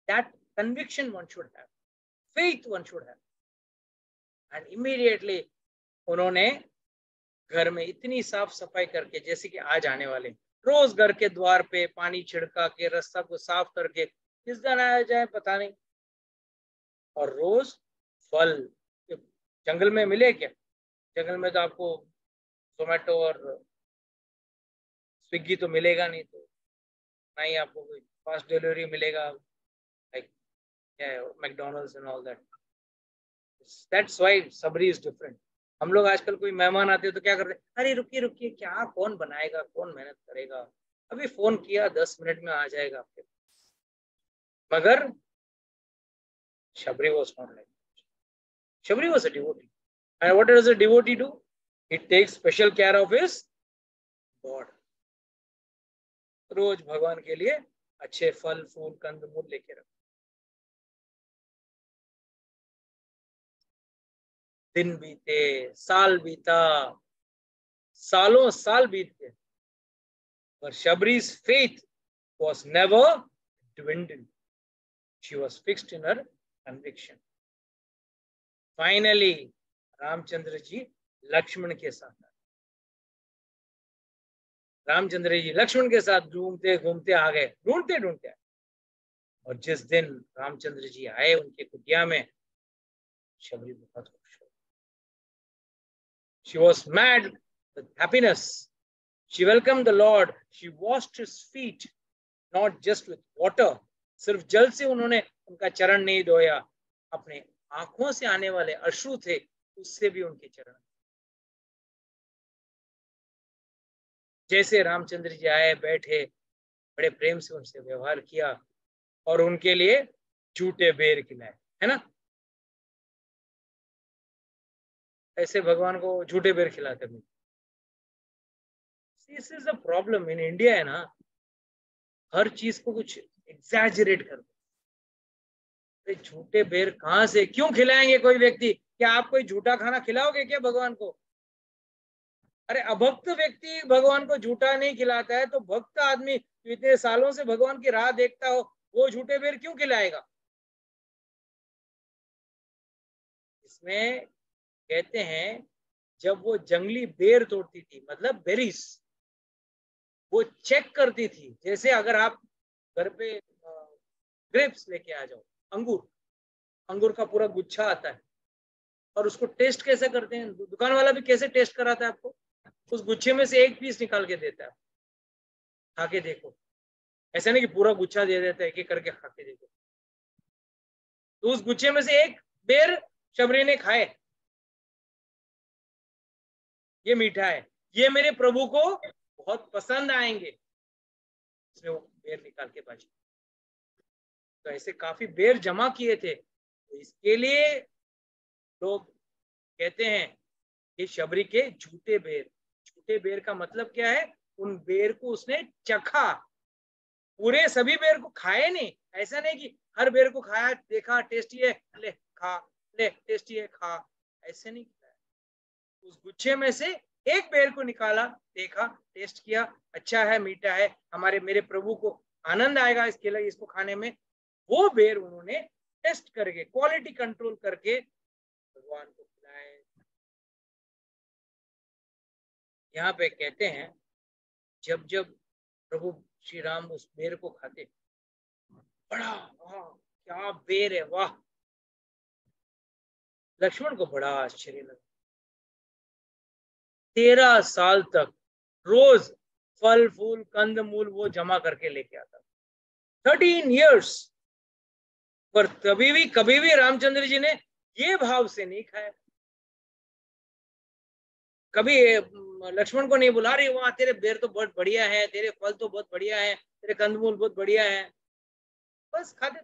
Speaker 1: That conviction one should have, faith one should have. And immediately उन्होंने घर में इतनी साफ सफाई करके, जैसे कि आज आने वाले, रोज घर के द्वार पे पानी छिड़का के रास्ता को साफ करके, किस दिन आया जाए पता नहीं, और रोज फल जंगल में मिले क्या? जंगल में तो आपको जोमेटो और स्विगी तो मिलेगा नहीं, तो ना ही आपको कोई फास्ट डिलीवरी मिलेगा, like McDonald's and all that. That's why Sabari is different. हम लोग आजकल कोई मेहमान आते हैं तो क्या करते हैं? अरे रुकिए रुकिए, क्या कौन बनाएगा, कौन मेहनत करेगा, अभी फोन किया 10 मिनट में आ जाएगा आपके। मगर Shabari was not like that. Shabri was a devotee. And what does a devotee do? He takes special care of his God. रोज भगवान के लिए अच्छे फल फूल कंद मूल लेके रखो। दिन बीते, साल बीता, सालों साल बीत गए, but Shabri's faith was never dwindled. She was fixed in her conviction. Finally, Ramchandra ji Lakshman के साथ, रामचंद्र जी लक्ष्मण के साथ घूमते घूमते आ गए, ढूंढते ढूंढते। और जिस दिन रामचंद्र जी आए उनके कुटिया में, शबरी बहुत खुश हो। She was mad with happiness. She welcomed the Lord. She washed his feet, not just with water. सिर्फ जल से उन्होंने उनका चरण नहीं धोया, अपने आंखों से आने वाले अश्रु थे, उससे भी उनके चरण। जैसे रामचंद्र जी आए, बैठे, बड़े प्रेम से उनसे व्यवहार किया और उनके लिए झूठे बेर खिलाए, है ना? ऐसे भगवान को झूठे बेर खिलाते हैं। This is a problem in India, है ना? हर चीज को कुछ एग्जैजरेट कर दो। झूठे बेर कहां से, क्यों खिलाएंगे कोई व्यक्ति? क्या आप कोई झूठा खाना खिलाओगे क्या भगवान को? अरे अभक्त व्यक्ति भगवान को झूठा नहीं खिलाता है, तो भक्त आदमी इतने सालों से भगवान की राह देखता हो, वो झूठे बेर क्यों खिलाएगा? इसमें कहते हैं जब वो जंगली बेर तोड़ती थी, मतलब बेरीज, वो चेक करती थी। जैसे अगर आप घर पे ग्रेप्स लेके आ जाओ, अंगूर का पूरा गुच्छा आता है, और उसको टेस्ट कैसे करते हैं? दुकान वाला भी कैसे टेस्ट कराता है आपको? उस गुच्छे में से एक पीस निकाल के देता है, खा के देखो। ऐसा नहीं कि पूरा गुच्छा दे देता है, एक एक करके खा के देखो। तो उस गुच्छे में से एक बेर शबरी ने खाए, ये मीठा है, ये मेरे प्रभु को बहुत पसंद आएंगे। उसने वो बेर निकाल के बाजी। तो ऐसे काफी बेर जमा किए थे। तो इसके लिए लोग कहते हैं कि शबरी के झूठे बेर। झूठे बेर का मतलब क्या है? उन बेर को उसने चखा, पूरे सभी बेर को खाए नहीं। ऐसा नहीं कि हर बेर को खाया, देखा टेस्टी है, ले खा, ले टेस्टी है खा, ऐसे नहीं खाया। उस गुच्छे में से एक बेर को निकाला, देखा, टेस्ट किया, अच्छा है, मीठा है, हमारे मेरे प्रभु को आनंद आएगा इसको खाने में। वो बेर उन्होंने टेस्ट करके, क्वालिटी कंट्रोल करके भगवान को खिलाए। यहाँ पे कहते हैं जब जब प्रभु श्री राम उस बेर को खाते, बड़ा वाह क्या बेर है, वाह। लक्ष्मण को बड़ा आश्चर्य लगा। 13 साल तक रोज फल फूल कंद मूल वो जमा करके लेके आता, 13 years, पर कभी भी रामचंद्र जी ने ये भाव से नहीं खाया। कभी लक्ष्मण को नहीं बुला रही, वहां तेरे बेर तो बहुत बढ़िया है, तेरे फल तो बहुत बढ़िया है, तेरे कंदमूल बहुत बढ़िया है, बस खा दे।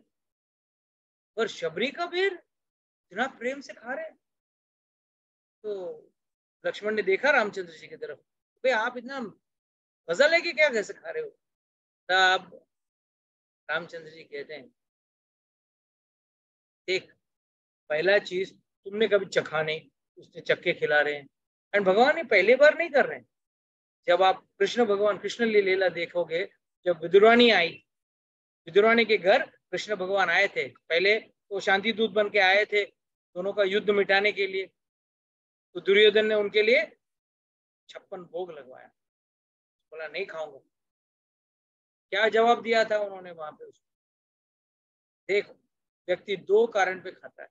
Speaker 1: पर शबरी का बेर इतना प्रेम से खा रहे। तो लक्ष्मण ने देखा रामचंद्र जी की तरफ, भाई आप इतना मजा लेके क्या कैसे खा रहे हो? तब रामचंद्र जी कहते हैं, देख, पहला चीज तुमने कभी चखा नहीं, उसने चक्के खिला रहे हैं। एंड भगवान ने पहली बार नहीं कर रहे हैं। जब आप कृष्ण लीला देखोगे, जब विदुरानी आई, विदुरानी के घर कृष्ण भगवान आए थे, पहले वो शांति दूत बन के आए थे दोनों का युद्ध मिटाने के लिए। तो दुर्योधन ने उनके लिए 56 भोग लगवाया, बोला नहीं खाऊंगा। क्या जवाब दिया था उन्होंने वहां पे उसको? देखो, व्यक्ति 2 कारण पे खाता है,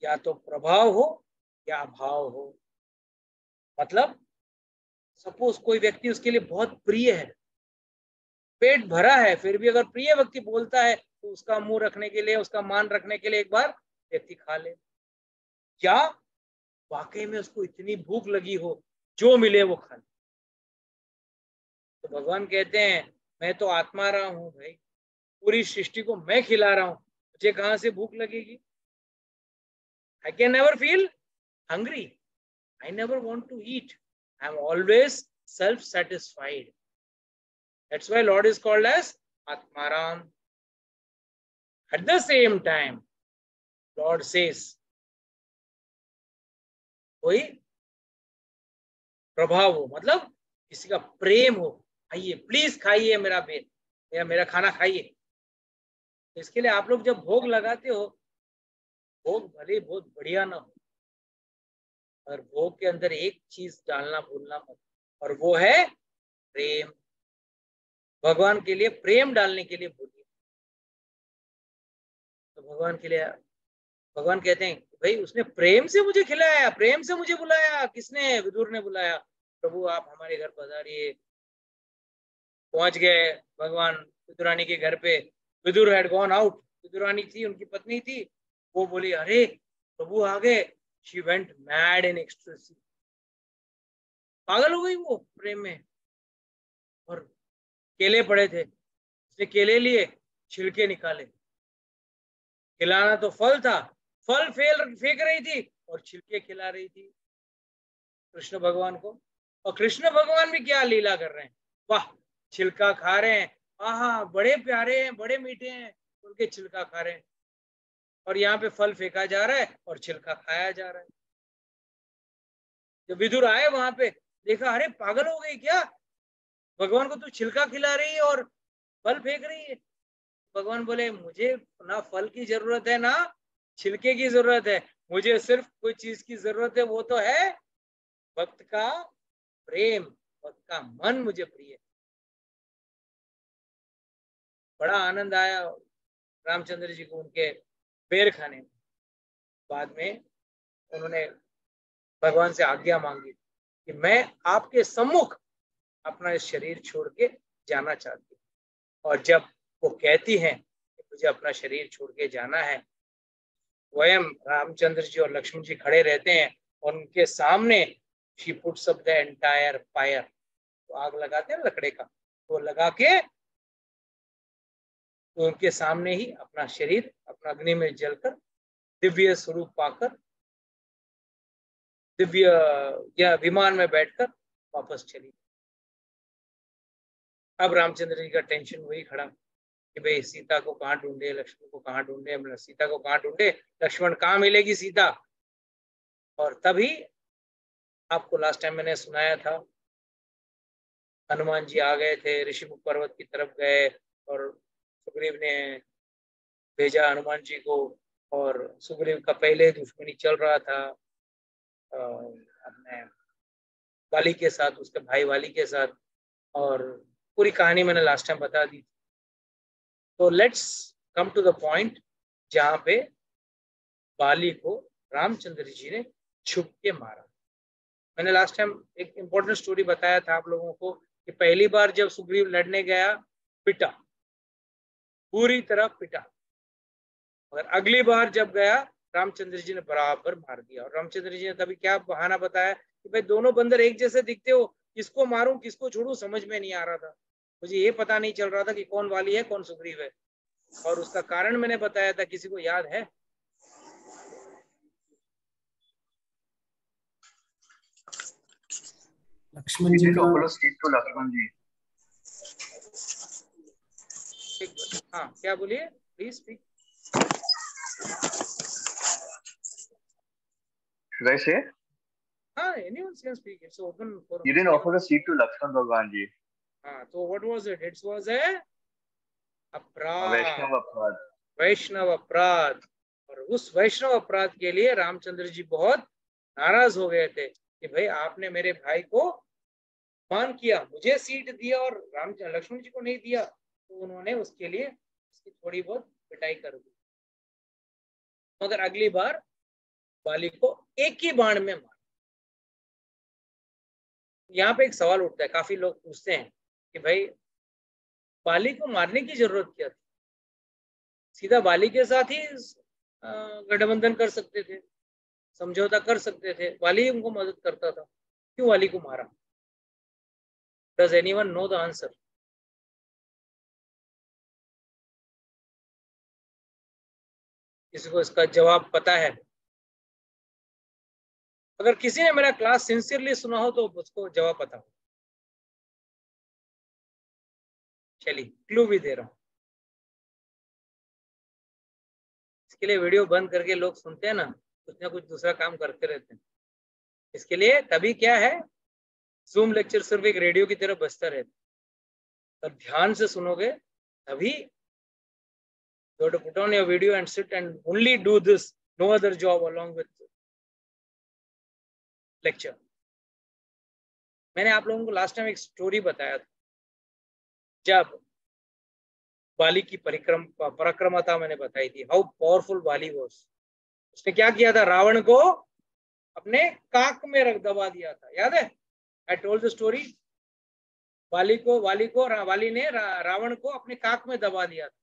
Speaker 1: या तो प्रभाव हो या अभाव हो। मतलब सपोज कोई व्यक्ति उसके लिए बहुत प्रिय है, पेट भरा है, फिर भी अगर प्रिय व्यक्ति बोलता है तो उसका मुंह रखने के लिए, उसका मान रखने के लिए एक बार व्यक्ति खा ले। क्या वाकई में उसको इतनी भूख लगी हो, जो मिले वो खा ले। तो भगवान कहते हैं, मैं तो आत्मा रहा हूं भाई, पूरी सृष्टि को मैं खिला रहा हूं, मुझे कहां से भूख लगेगी? I can never feel hungry. I never want to eat. I am always self-satisfied. That's why Lord is called as Atmaram. At the same time, Lord says, कोई प्रभाव हो, मतलब किसी का प्रेम हो, आइए प्लीज खाइए मेरा पेट, मेरा खाना खाइए। तो इसके लिए आप लोग जब भोग लगाते हो, भोग भले बहुत बढ़िया ना हो, और भोग के अंदर एक चीज डालना भूलना मत, और वो है प्रेम। भगवान के लिए प्रेम डालने के लिए भूलिए। तो भगवान के लिए, भगवान कहते हैं भाई उसने प्रेम से मुझे खिलाया, प्रेम से मुझे बुलाया। किसने? विदुर ने बुलाया, प्रभु आप हमारे घर पधारिए। पहुंच गए भगवान विदुरानी के घर पे। Vidur had gone out, Vidurani थी, उनकी पत्नी थी, वो बोली अरे प्रभु आ गए। She went mad in ecstasy, पागल हो गई वो प्रेम में। और केले पड़े थे, उसने केले लिए, छिलके निकाले। खिलाना तो फल था, फल फेंक रही थी और छिलके खिला रही थी कृष्ण भगवान को। और कृष्ण भगवान भी क्या लीला कर रहे हैं, वाह, छिलका खा रहे हैं, आहा बड़े प्यारे हैं, बड़े मीठे हैं, उनके छिलका खा रहे हैं। और यहाँ पे फल फेंका जा रहा है और छिलका खाया जा रहा है। जब विदुर आए वहां पे, देखा अरे पागल हो गई क्या, भगवान को तू छिलका खिला रही है और फल फेंक रही है। भगवान बोले मुझे ना फल की जरूरत है ना छिलके की जरूरत है, मुझे सिर्फ कोई चीज की जरूरत है, वो तो है भक्त का प्रेम, भक्त का मन मुझे प्रिय है। बड़ा आनंद आया रामचंद्र जी को उनके बेर खाने में। बाद में उन्होंने भगवान से आज्ञा मांगी, कि मैं आपके सम्मुख अपना इस शरीर छोड़ के जाना चाहती हूँ। और जब वो कहती हैं कि मुझे अपना शरीर छोड़ के जाना है, स्वयं रामचंद्र जी और लक्ष्मण जी खड़े रहते हैं और उनके सामने she puts up the entire fire, तो आग लगाते हैं लकड़े का, वो लगा के तो उनके सामने ही अपना शरीर अपना अग्नि में जलकर दिव्य स्वरूप पाकर दिव्य या विमान में बैठकर वापस चली। अब रामचंद्र जी का टेंशन वही खड़ा कि भाई सीता को कहाँ ढूंढे, लक्ष्मण को कहाँ ढूंढे, मतलब सीता को कहाँ ढूंढे, लक्ष्मण कहाँ मिलेगी सीता। और तभी आपको लास्ट टाइम मैंने सुनाया था, हनुमान जी आ गए थे, ऋषिमुख पर्वत की तरफ गए और सुग्रीव ने भेजा हनुमान जी को, और सुग्रीव का पहले दुश्मनी चल रहा था अपने वाली के साथ, उसके भाई वाली के साथ, और पूरी कहानी मैंने लास्ट टाइम बता दी। तो let's come to the point जहां पे वाली को रामचंद्र जी ने छुप के मारा। मैंने लास्ट टाइम एक इंपॉर्टेंट स्टोरी बताया था आप लोगों को कि पहली बार जब सुग्रीव लड़ने गया पिटा, पूरी तरह पिटा, और अगली बार जब गया रामचंद्र जी ने बराबर मार दिया। और रामचंद्र जी ने तभी क्या बहाना बताया कि भाई दोनों बंदर एक जैसे दिखते हो, किसको मारूं किसको छोड़ूं समझ में नहीं आ रहा था, मुझे ये पता नहीं चल रहा था कि कौन वाली है कौन सुग्रीव है। और उसका कारण मैंने बताया था, किसी को याद है?
Speaker 4: लक्ष्मण जी का
Speaker 2: लक्ष्मण जी।
Speaker 1: हाँ क्या बोलिए, please speak.
Speaker 2: Should I say?
Speaker 1: हाँ, anyone can speak. It's open for.
Speaker 2: You didn't offer a seat to Lakshman Bhagwan ji.
Speaker 1: हाँ, तो what was it? It was a अपराध,
Speaker 2: वैष्णव अपराध।
Speaker 1: वैष्णव अपराध। और उस वैष्णव अपराध के लिए रामचंद्र जी बहुत नाराज हो गए थे कि भाई आपने मेरे भाई को मान किया, मुझे सीट दिया और राम लक्ष्मण जी को नहीं दिया, तो उन्होंने उसके लिए उसकी थोड़ी बहुत पिटाई कर दी। मगर अगली बार वाली को एक ही बाण में मारा। यहाँ पे एक सवाल उठता है, काफी लोग पूछते हैं कि भाई वाली को मारने की जरूरत क्या थी, सीधा वाली के साथ ही गठबंधन कर सकते थे, समझौता कर सकते थे, वाली उनको मदद करता था, क्यों वाली को मारा? Does anyone know the answer? किसी को इसका जवाब पता है? अगर किसी ने मेरा क्लास सिंसियरली सुना हो तो उसको जवाब पता हो। चलिए क्लू भी दे रहा हूं, इसके लिए वीडियो बंद करके लोग सुनते हैं ना कुछ दूसरा काम करते रहते हैं। इसके लिए तभी क्या है, जूम लेक्चर सिर्फ एक रेडियो की तरह बजता रहता है, तब ध्यान से सुनोगे तभी। You have to put on your video and sit and only do this, no other job along with lecture. मैंने आप लोगों को लास्ट टाइम एक स्टोरी बताया था, जब वाली की पराक्रमता मैंने बताई थी, हाउ पावरफुल वाली वाज। उसने क्या किया था, रावण को अपने काक में रख दबा दिया था, याद है? I told the story. वाली ने रावण को अपने काक में दबा दिया था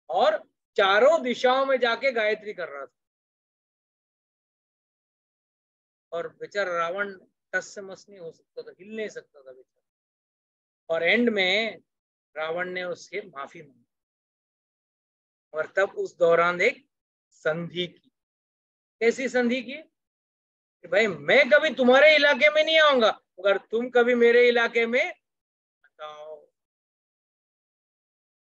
Speaker 1: और चारों दिशाओं में जाके गायत्री कर रहा था, और बेचारा रावण टस से मस नहीं हो सकता था, हिल नहीं सकता था बेचारा। और एंड में रावण ने उससे माफी मांगी, और तब उस दौरान एक संधि की। कैसी संधि की? कि भाई मैं कभी तुम्हारे इलाके में नहीं आऊंगा, अगर तुम कभी मेरे इलाके में बताओ।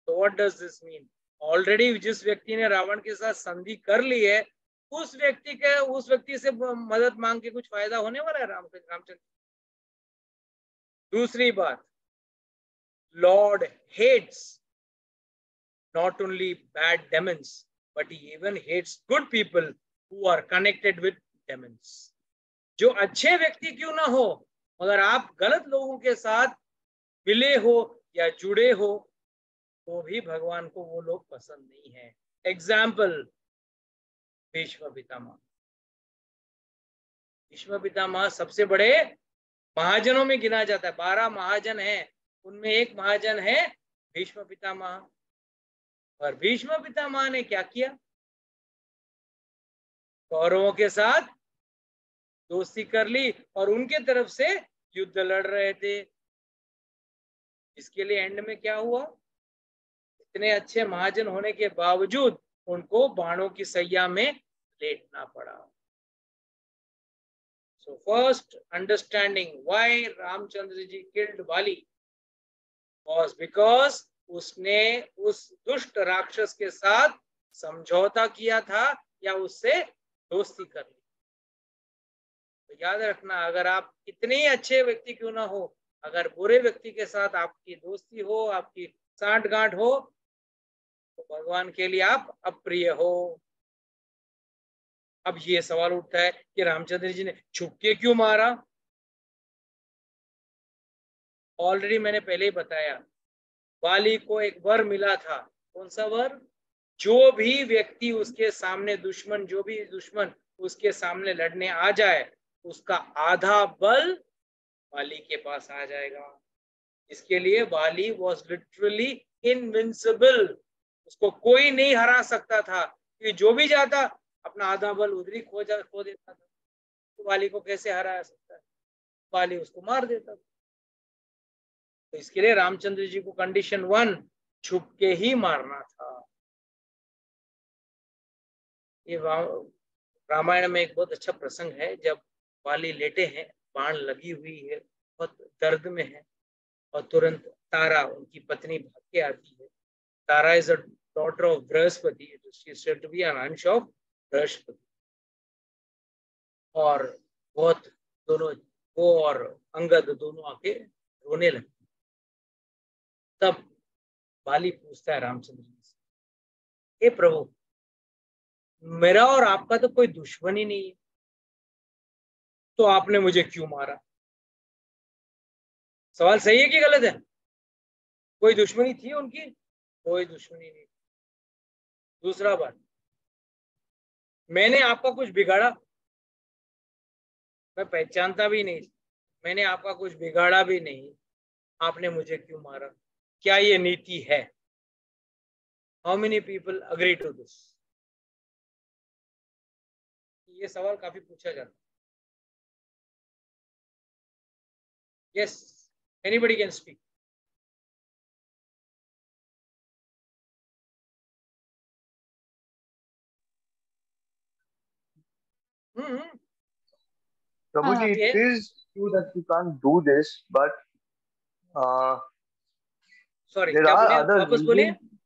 Speaker 1: तो what does this mean? Already जिस व्यक्ति ने रावण के साथ संधि कर ली है, उस व्यक्ति से मदद मांग के कुछ फायदा होने वाला है रामचंद्र? दूसरी बात, lord hates not only bad demons, but he even hates good people who are connected with demons. जो अच्छे व्यक्ति क्यों ना हो, मगर आप गलत लोगों के साथ मिले हो या जुड़े हो, तो भी भगवान को वो लोग पसंद नहीं है। एग्जाम्पल, भीष्म पितामह। भीष्म पितामह सबसे बड़े महाजनों में गिना जाता है। 12 महाजन हैं, उनमें एक महाजन है भीष्म पितामह। और भीष्म पितामह ने क्या किया? कौरवों के साथ दोस्ती कर ली और उनके तरफ से युद्ध लड़ रहे थे। इसके लिए एंड में क्या हुआ? इतने अच्छे महाजन होने के बावजूद उनको बाणों की सैया में लेटना पड़ा। So first understanding why Ramchandra ji killed वाली was because उसने उस दुष्ट राक्षस के साथ समझौता किया था या उससे दोस्ती कर ली। तो याद रखना, अगर आप कितने ही अच्छे व्यक्ति क्यों ना हो, अगर बुरे व्यक्ति के साथ आपकी दोस्ती हो, आपकी सांठगांठ हो, तो भगवान के लिए आप अप्रिय हो। अब ये सवाल उठता है कि रामचंद्र जी ने छुप के क्यों मारा? ऑलरेडी मैंने पहले ही बताया, वाली को एक वर मिला था। कौन सा वर? जो भी व्यक्ति उसके सामने दुश्मन, जो भी दुश्मन उसके सामने लड़ने आ जाए, उसका आधा बल वाली के पास आ जाएगा। इसके लिए वाली वॉज लिटरली इनविंसिबल, उसको कोई नहीं हरा सकता था, क्योंकि जो भी जाता अपना आधा बल उधर ही खो देता था। तो वाली को कैसे हरा सकता है? वाली उसको मार देता था। तो इसके लिए रामचंद्र जी को कंडीशन 1 छुप के ही मारना था। ये रामायण में एक बहुत अच्छा प्रसंग है, जब वाली लेटे हैं, बाण लगी हुई है, बहुत दर्द में है, और तुरंत तारा उनकी पत्नी भाग के आती है। Tara is a daughter of Brihaspati, she is said to be an अंश ऑफ बृहस्पति। और बहुत दोनों, वो और अंगद दोनों आके रोने लगे। तब वाली पूछता है रामचंद्र जी से, हे प्रभु, मेरा और आपका तो कोई दुश्मन ही नहीं है, तो आपने मुझे क्यों मारा? सवाल सही है कि गलत है? कोई दुश्मनी थी उनकी? कोई दुश्मनी नहीं। दूसरा बात, मैंने आपका कुछ बिगाड़ा? मैं पहचानता भी नहीं, मैंने आपका कुछ बिगाड़ा भी नहीं, आपने मुझे क्यों मारा? क्या ये नीति है? How many people agree to this? ये सवाल काफी पूछा जाता है। Yes, anybody can speak.
Speaker 2: Prabhuji,
Speaker 1: Okay.
Speaker 2: it is true that you can't do this, but
Speaker 1: sorry,
Speaker 2: there
Speaker 1: क्या
Speaker 2: are
Speaker 1: बोले?
Speaker 2: other
Speaker 1: वापस बोलिए।
Speaker 2: reasons.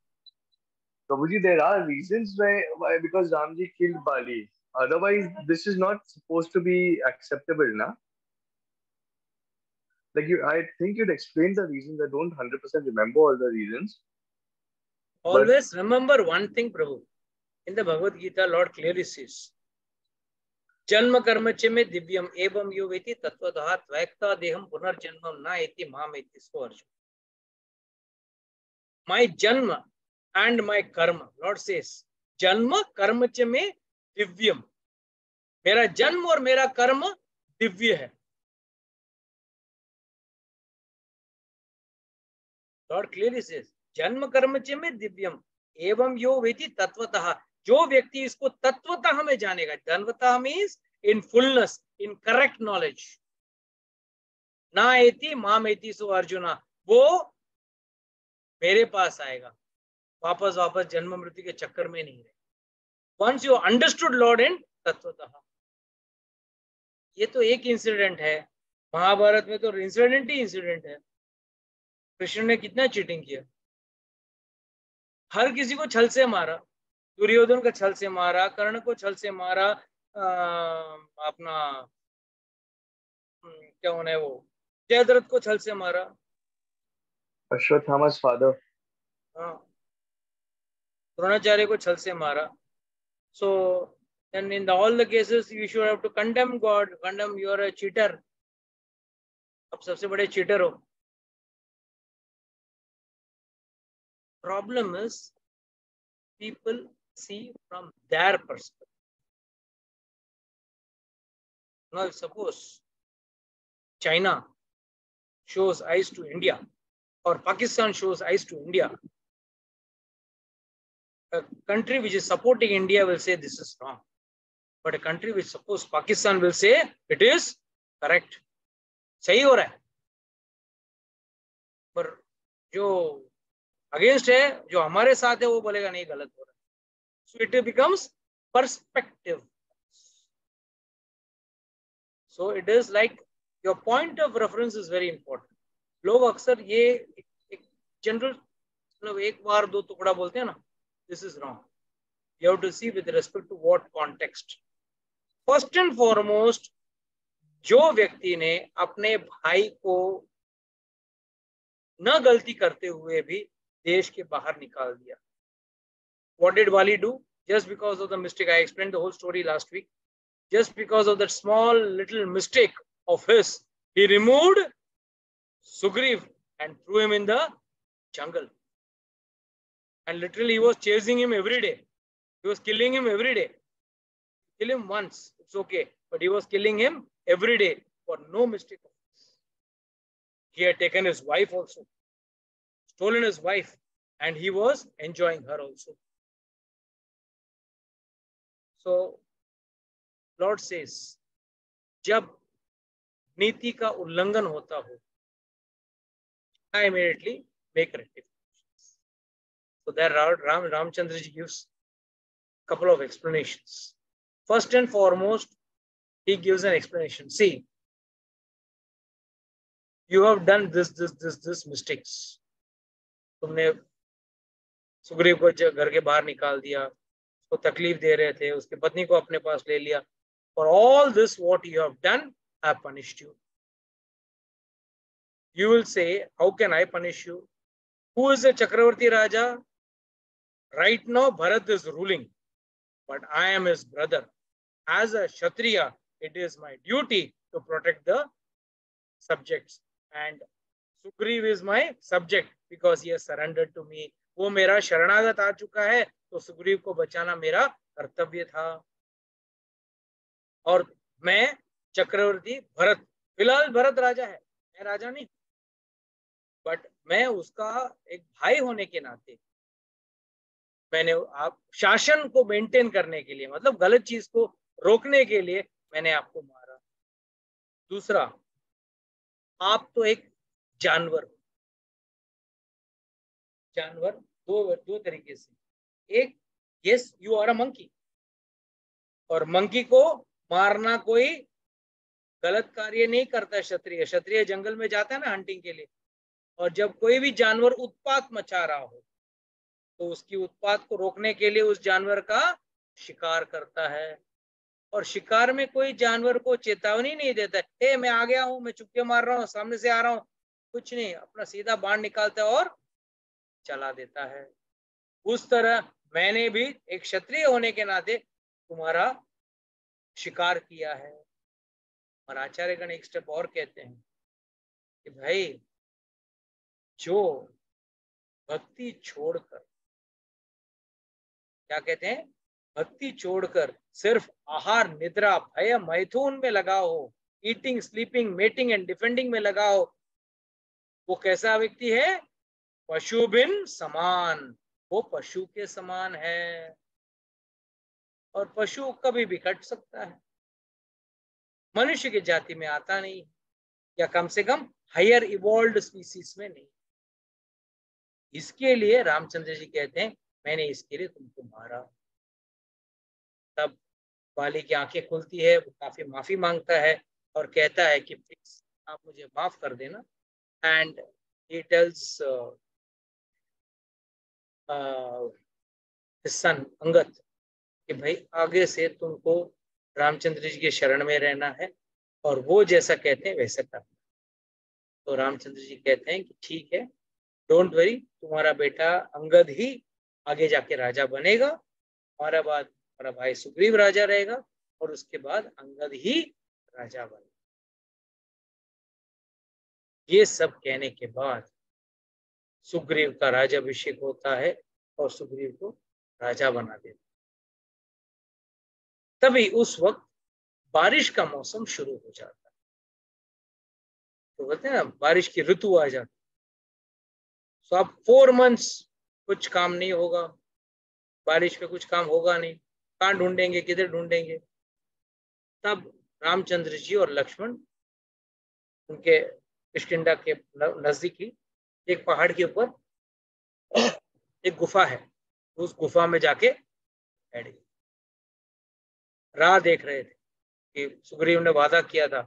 Speaker 2: Prabhuji, there are reasons why because Ramji killed Bali. Otherwise, this is not supposed to be acceptable, na? Like I think you'd explain the reasons. I don't 100% remember all the reasons.
Speaker 1: Always remember one thing, Prabhu. In the Bhagavad Gita, Lord clearly says, जन्म कर्म च में दिव्यम एवं यो वेति तत्वतः त्वैक्ता देहम पुनर्जन्मम न एति माम एति सो अर्जुन। My जन्म and my कर्म, Lord says, जन्म कर्म च में दिव्यम, मेरा जन्म और मेरा कर्म दिव्य है। Lord clearly says, जन्म कर्म च में दिव्यम एवं यो वेति तत्वतः, जो व्यक्ति इसको तत्वतः में जानेगा, तत्वतः means in fullness, in correct knowledge, ना एति माम एति सो अर्जुना, वो मेरे पास आएगा, वापस जन्म मृत्यु के चक्कर में नहीं रहे। वंस यू अंडरस्टूड लॉर्ड इन तत्वतः। ये तो एक इंसिडेंट है, महाभारत में तो इंसिडेंट ही इंसिडेंट है। कृष्ण ने कितना चीटिंग किया, हर किसी को छल से मारा, दुर्योधन को छल से मारा, कर्ण को छल से मारा, अपना क्या होना है वो, जयद्रथ को छल से मारा।
Speaker 2: Ashwatthama's father.
Speaker 1: हाँ, द्रोणाचार्य को छल से मारा। So then in all the cases you should have to condemn God, condemn you are a cheater, अब सबसे बड़े चीटर हो। Problem is people see from their perspective. Now suppose China shows eyes to India or Pakistan shows eyes to India, a country which is supporting India will say this is wrong. But a country which supports Pakistan will say it is correct. सही हो रहा है. पर जो against है, जो हमारे साथ है, वो बोलेगा नहीं गलत हो रहा है. So it becomes perspective. So it is like your point of reference is very important. लोग अक्सर ये एक जनरल मतलब एक बार दो टुकड़ा बोलते हैं ना, this is wrong. You have to see with respect to what context. First and foremost, जो व्यक्ति ने अपने भाई को न गलती करते हुए भी देश के बाहर निकाल दिया. What did Wali do? Just because of the mistake, I explained the whole story last week. Just because of that small little mistake of his, he removed Sugriv and threw him in the jungle. And literally he was chasing him every day. He was killing him every day. Kill him once, it's okay. But he was killing him every day for no mistake of his. He had taken his wife also, stolen his wife, and he was enjoying her also. So Lord says, जब नीति का उल्लंघन होता हो, I immediately make rectifications. So there Ramchandra ji gives a couple of explanations. First and foremost, he gives an explanation. See, you have done this mistakes. तुमने सुग्रीव को घर के बाहर निकाल दिया, उसको तकलीफ दे रहे थे, उसकी पत्नी को अपने पास ले लिया. For all this, what you have done, I have punished you. You will say, how can I punish you? Who is the Chakravarti Raja? Right now, Bharat is ruling, but I am his brother. As a Kshatriya, it is my duty to protect the subjects. And Sugriv is my subject because he has surrendered to me. वो मेरा शरणागत आ चुका है, तो सुग्रीव को बचाना मेरा कर्तव्य था. और मैं चक्रवर्ती भरत, फिलहाल भरत राजा है, मैं राजा नहीं, बट मैं उसका एक भाई होने के नाते मैंने आप शासन को मेंटेन करने के लिए, मतलब गलत चीज को रोकने के लिए मैंने आपको मारा. दूसरा, आप तो एक जानवर हो. जानवर दो तरीके से. एक, yes you are a monkey, और मंकी को मारना कोई गलत कार्य नहीं करता. क्षत्रिय क्षत्रिय जंगल में जाता है ना हंटिंग के लिए, और जब कोई भी जानवर उत्पात मचा रहा हो तो उसकी उत्पात को रोकने के लिए उस जानवर का शिकार करता है. और शिकार में कोई जानवर को चेतावनी नहीं देता है, ए मैं आ गया हूं, मैं चुपके मार रहा हूं, सामने से आ रहा हूं, कुछ नहीं, अपना सीधा बाण निकालता है और चला देता है. उस तरह मैंने भी एक क्षत्रिय होने के नाते तुम्हारा शिकार किया है. और आचार्यगण एक स्टेप और कहते हैं कि भाई, जो भक्ति छोड़कर, क्या कहते हैं, भक्ति छोड़कर सिर्फ आहार निद्रा भय मैथुन में लगा हो, eating sleeping mating and defending में लगा हो, वो कैसा व्यक्ति है? पशु बिन समान. वो पशु के समान है, और पशु कभी भी कट सकता है, मनुष्य की जाति में आता नहीं, या कम से कम हायर इवॉल्व्ड स्पीसीज में नहीं. इसके लिए रामचंद्र जी कहते हैं, मैंने इसके लिए तुमको मारा. तब वाली की आंखें खुलती है, वो काफी माफी मांगता है और कहता है कि प्लीज आप मुझे माफ कर देना. एंड ही टेल्स सन अंगद कि भाई आगे से तुमको रामचंद्र जी के शरण में रहना है, और वो जैसा कहते हैं वैसा करना. तो रामचंद्र जी कहते हैं कि ठीक है, डोंट वरी, तुम्हारा बेटा अंगद ही आगे जाके राजा बनेगा, हमारा बाद हमारा भाई सुग्रीव राजा रहेगा, और उसके बाद अंगद ही राजा बनेगा. ये सब कहने के बाद सुग्रीव का राजाभिषेक होता है और सुग्रीव को राजा बना देता. तभी उस वक्त बारिश का मौसम शुरू हो जाता है. तो कहते हैं ना बारिश की ऋतु आ जाती। तो अब 4 months कुछ काम नहीं होगा, बारिश पे कुछ काम होगा नहीं, कहाँ ढूंढेंगे, किधर ढूंढेंगे। तब रामचंद्र जी और लक्ष्मण उनके किष्किंधा के नजदीक ही एक पहाड़ के ऊपर एक गुफा है, उस गुफा में जाके बैठ गए। राह देख रहे थे कि सुग्रीव ने वादा किया था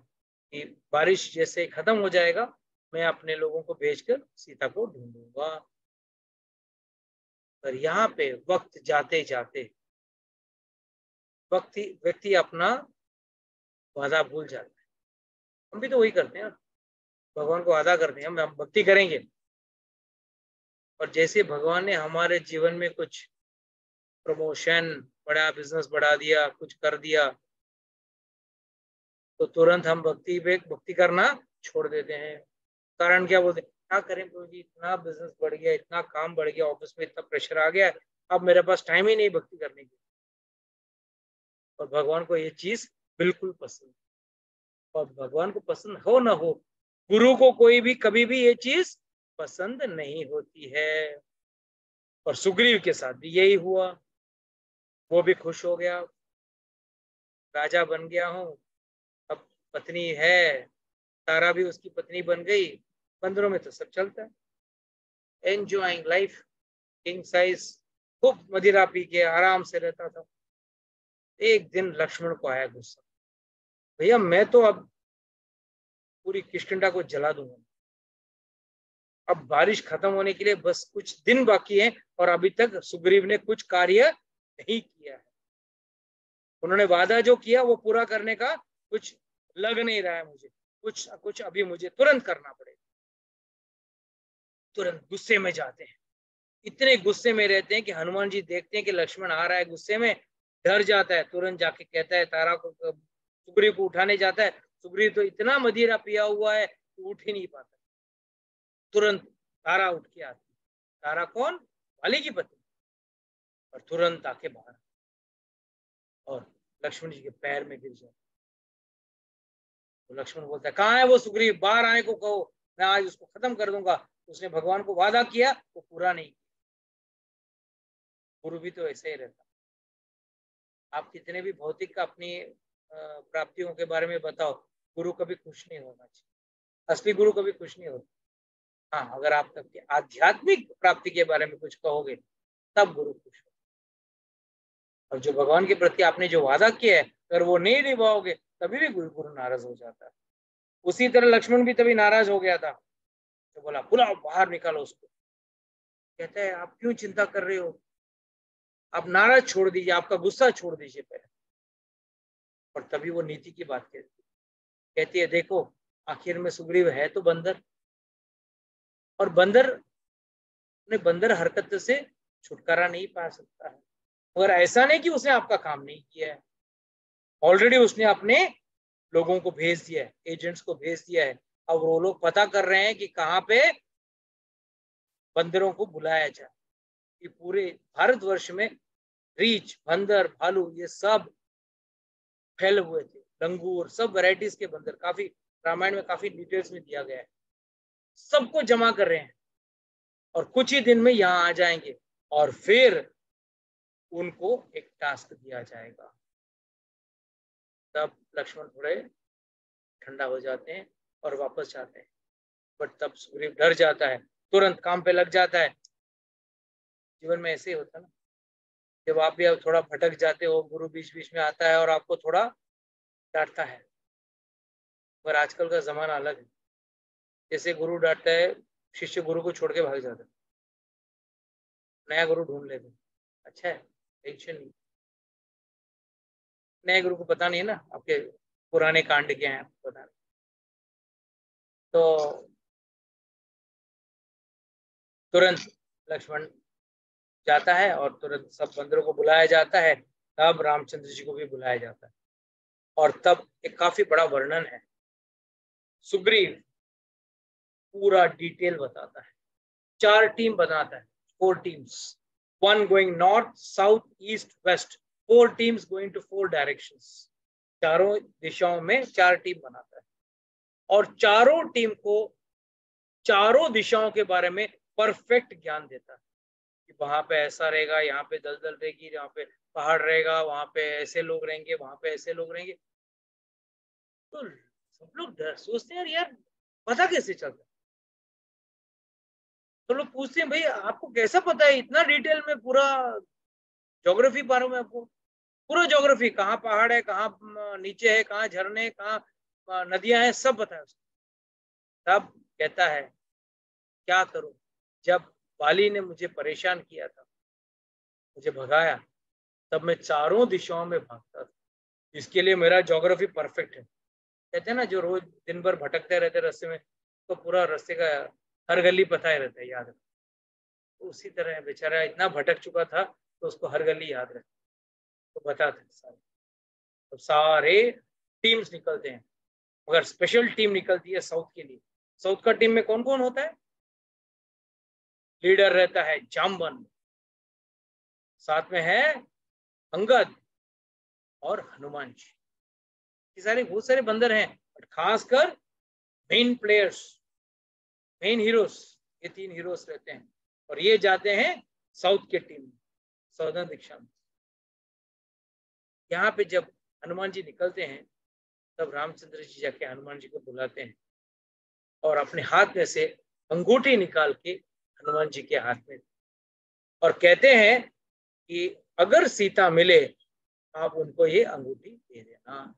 Speaker 1: कि बारिश जैसे खत्म हो जाएगा मैं अपने लोगों को भेजकर सीता को ढूंढूंगा। पर यहाँ पे वक्त जाते जाते व्यक्ति अपना वादा भूल जाता है। हम भी तो वही करते हैं, भगवान को वादा करते हैं हम भक्ति करेंगे, और जैसे भगवान ने हमारे जीवन में कुछ प्रमोशन, बड़ा बिजनेस बढ़ा दिया, कुछ कर दिया, तो तुरंत हम भक्ति करना छोड़ देते हैं। कारण क्या बोलते हैं, क्या करें प्रभु जी, इतना बिजनेस बढ़ गया, इतना काम बढ़ गया, ऑफिस में इतना प्रेशर आ गया, अब मेरे पास टाइम ही नहीं भक्ति करने की। और भगवान को ये चीज बिल्कुल पसंद, और भगवान को पसंद हो ना हो, गुरु को कोई भी कभी भी ये चीज पसंद नहीं होती है। और सुग्रीव के साथ भी यही हुआ, वो भी खुश हो गया, राजा बन गया हूँ, अब पत्नी है, तारा भी उसकी पत्नी बन गई। बंदरों में तो सब चलता है, एंजॉयिंग लाइफ, किंग साइज, खूब मदिरा पी के आराम से रहता था। एक दिन लक्ष्मण को आया गुस्सा, भैया मैं तो अब पूरी किष्किंधा को जला दूंगा, अब बारिश खत्म होने के लिए बस कुछ दिन बाकी है और अभी तक सुग्रीव ने कुछ कार्य नहीं किया है। उन्होंने वादा जो किया वो पूरा करने का कुछ लग नहीं रहा है मुझे, कुछ अभी मुझे तुरंत करना पड़ेगा। तुरंत गुस्से में जाते हैं, इतने गुस्से में रहते हैं कि हनुमान जी देखते हैं कि लक्ष्मण आ रहा है गुस्से में, डर जाता है, तुरंत जाके कहता है तारा को, सुग्रीव को उठाने जाता है। सुग्रीव तो इतना मदिरा पिया हुआ है कि उठ ही नहीं पाता। तुरंत तारा उठ के आती, तारा कौन, वाली की पत्नी, और तुरंत आके बाहर और लक्ष्मण जी के पैर में गिर जाता। तो लक्ष्मण बोलता है कहाँ है वो सुग्रीव, बाहर आने को कहो, मैं आज उसको खत्म कर दूंगा। उसने भगवान को वादा किया वो पूरा नहीं किया। गुरु भी तो ऐसे ही रहता, आप कितने भी भौतिक अपनी प्राप्तियों के बारे में बताओ, गुरु कभी खुश नहीं होना चाहिए, असली गुरु कभी खुश नहीं होता। हाँ, अगर आप सबके आध्यात्मिक प्राप्ति के बारे में कुछ कहोगे तब गुरु खुश हो, और जो भगवान के प्रति आपने जो वादा किया है अगर वो नहीं निभाओगे तभी भी गुरु नाराज हो जाता है। उसी तरह लक्ष्मण भी तभी नाराज हो गया था, तो बोला बुलाओ, बाहर निकालो उसको। कहता है आप क्यों चिंता कर रहे हो, आप नाराज छोड़ दीजिए, आपका गुस्सा छोड़ दीजिए पहले। और तभी वो नीति की बात कहती है देखो आखिर में सुग्रीव है तो बंदर, और बंदर हरकत से छुटकारा नहीं पा सकता है, मगर ऐसा नहीं कि उसने आपका काम नहीं किया है, ऑलरेडी उसने अपने लोगों को भेज दिया है, एजेंट्स को भेज दिया है। अब वो लोग पता कर रहे हैं कि कहाँ पे बंदरों को बुलाया जाए। कि पूरे भारतवर्ष में रीछ, बंदर, भालू ये सब फैले हुए थे, लंगूर, सब वैरायटीज के बंदर, काफी रामायण में काफी डिटेल्स में दिया गया है। सबको जमा कर रहे हैं और कुछ ही दिन में यहाँ आ जाएंगे और फिर उनको एक टास्क दिया जाएगा। तब लक्ष्मण थोड़े ठंडा हो जाते हैं और वापस जाते हैं, बट तब सुग्रीव डर जाता है, तुरंत काम पे लग जाता है। जीवन में ऐसे ही होता है ना, जब आप भी अब थोड़ा भटक जाते हो, गुरु बीच बीच में आता है और आपको थोड़ा डांटता है। पर आजकल का जमाना अलग है, जैसे गुरु डांटता है शिष्य गुरु को छोड़ के भाग जाता है, नया गुरु ढूंढ लेते। अच्छा है, टेंशन नहीं, नए गुरु को पता नहीं है ना आपके पुराने कांड क्या है, पता नहीं। तो तुरंत लक्ष्मण जाता है और तुरंत सब बंदरों को बुलाया जाता है। तब रामचंद्र जी को भी बुलाया जाता है और तब एक काफी बड़ा वर्णन है, सुग्रीव पूरा डिटेल बताता है, 4 टीम बनाता है, 4 teams, 1 going north, south, east, west, 4 teams going to 4 directions, चारों दिशाओं में 4 टीम बनाता है। और चारों टीम को चारों दिशाओं के बारे में परफेक्ट ज्ञान देता है कि वहां पे ऐसा रहेगा, यहाँ पे दलदल रहेगी, यहाँ पे पहाड़ रहेगा, वहां पे ऐसे लोग रहेंगे, वहां पे ऐसे लोग रहेंगे। तो सब लोग सोचते हैं यार पता कैसे चलता है। तो लोग पूछते हैं भाई आपको कैसा पता है इतना डिटेल में, पूरा ज्योग्राफी बारे में आपको पूरा ज्योग्राफी, कहाँ पहाड़ है, कहाँ नीचे है, कहाँ झरने, कहाँ नदियां हैं, सब पता है उसको। तब कहता है क्या करूं, जब वाली ने मुझे परेशान किया था, मुझे भगाया, तब मैं चारों दिशाओं में भागता था, इसके लिए मेरा ज्योग्राफी परफेक्ट है। कहते हैं ना जो रोज दिन भर भटकते रहते रास्ते में, तो पूरा रास्ते का हर गली पता ही रहता है, याद है। तो उसी तरह बेचारा इतना भटक चुका था तो उसको हर गली याद रहती, तो बताते सारे। तो सारे टीम्स निकलते हैं, मगर स्पेशल टीम निकलती है साउथ के लिए। साउथ का टीम में कौन कौन होता है? लीडर रहता है जामवन, साथ में है अंगद और हनुमान जी। ये सारे बहुत सारे बंदर हैं, बट खासकर मेन प्लेयर्स, मेन हीरोज, ये 3 हीरोज रहते हैं। और ये जाते हैं साउथ के टीम में, साउदर्न दिशा में। यहाँ पे जब हनुमान जी निकलते हैं, तब रामचंद्र जी जाके हनुमान जी को बुलाते हैं और अपने हाथ में से अंगूठी निकाल के हनुमान जी के हाथ में, और कहते हैं कि अगर सीता मिले आप उनको ये अंगूठी दे देना।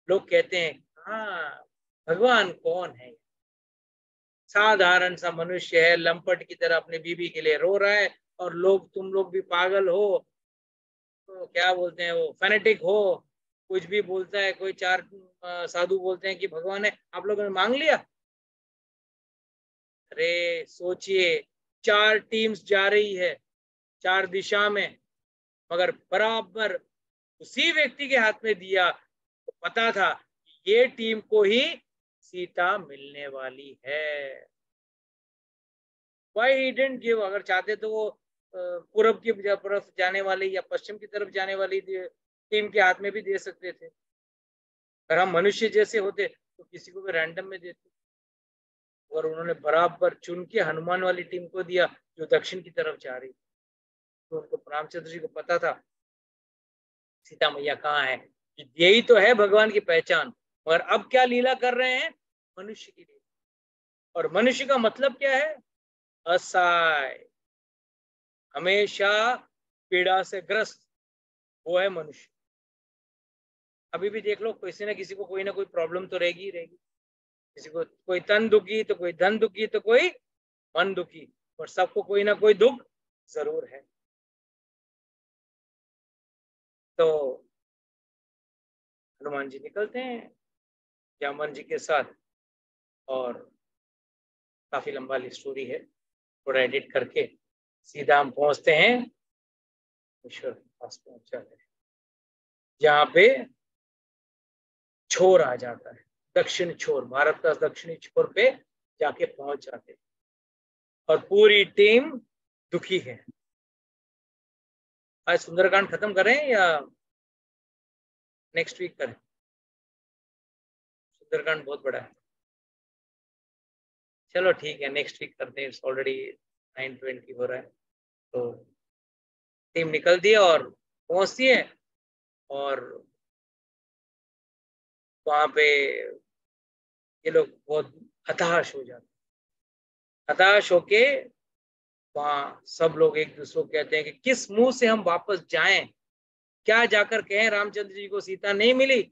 Speaker 1: लोग कहते हैं हाँ भगवान कौन है, साधारण सा मनुष्य है, लंपट की तरह अपनी बीबी के लिए रो रहा है, और लोग तुम लोग भी पागल हो, तो क्या बोलते हैं वो फैनेटिक हो, कुछ भी बोलता है कोई। 4 साधु बोलते हैं कि भगवान है, आप लोगों ने मांग लिया। अरे सोचिए 4 टीम्स जा रही है 4 दिशा में, मगर बराबर उसी व्यक्ति के हाथ में दिया, तो पता था ये टीम को ही सीता मिलने वाली है। Why he didn't give? अगर चाहते तो वो पूरब की तरफ जाने वाली या पश्चिम की तरफ जाने वाली टीम के हाथ में भी दे सकते थे। अगर हम मनुष्य जैसे होते तो किसी को भी रैंडम में देते, और उन्होंने बराबर चुन के हनुमान वाली टीम को दिया जो दक्षिण की तरफ जा रही। तो उनको रामचंद्र जी को पता था सीता मैया कहाँ है, यही तो है भगवान की पहचान। और अब क्या लीला कर रहे हैं? मनुष्य की लीला। और मनुष्य का मतलब क्या है? असहाय, हमेशा पीड़ा से ग्रस्त, वो है मनुष्य। अभी भी देख लो, किसी ना किसी को कोई ना कोई प्रॉब्लम तो रहेगी ही रहेगी। किसी को कोई तन दुखी, तो कोई धन दुखी, तो कोई मन दुखी, और सबको कोई ना कोई दुख जरूर है। तो हनुमान जी निकलते हैं जामवन जी के साथ, और काफी लंबा स्टोरी है, थोड़ा एडिट करके सीधा हम पहुंचते हैं ईश्वर के पास, पहुंच जाते हैं जहाँ पे छोर आ जाता है, दक्षिण छोर, भारत का दक्षिणी छोर पे जाके पहुंच जाते हैं, और पूरी टीम दुखी है। आज सुंदरकांड खत्म करें या नेक्स्ट वीक करें? सुंदरकांड बहुत बड़ा है। चलो ठीक है, नेक्स्ट वीक करते हैं, ऑलरेडी 9:20 हो रहा है। तो टीम निकलती है और पहुंचती है, और वहां पे ये लोग बहुत हताश हो जाते हैं। हताश होके वहां सब लोग एक दूसरे को कहते हैं कि किस मुंह से हम वापस जाएं, क्या जाकर कहें रामचंद्र जी को सीता नहीं मिली।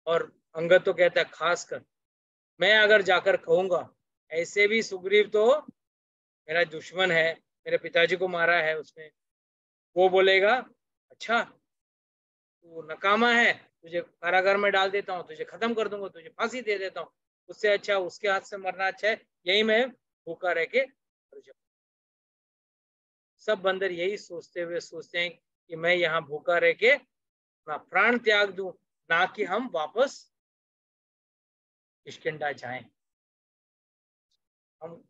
Speaker 1: और अंगद तो कहता है खासकर मैं अगर जाकर कहूंगा, ऐसे भी सुग्रीव तो मेरा दुश्मन है, मेरे पिताजी को मारा है उसने, वो बोलेगा अच्छा तू नकामा है, तुझे कारागार में डाल देता हूँ, तुझे खत्म कर दूंगा, तुझे फांसी दे देता हूँ, उससे अच्छा उसके हाथ से मरना अच्छा है, यही मैं भूखा रह के मर जाऊं। सब बंदर यही सोचते हुए सोचते हैं कि मैं यहाँ भूखा रह के अपना प्राण त्याग दूं, ना कि हम वापस किष्किंधा जाएं। हम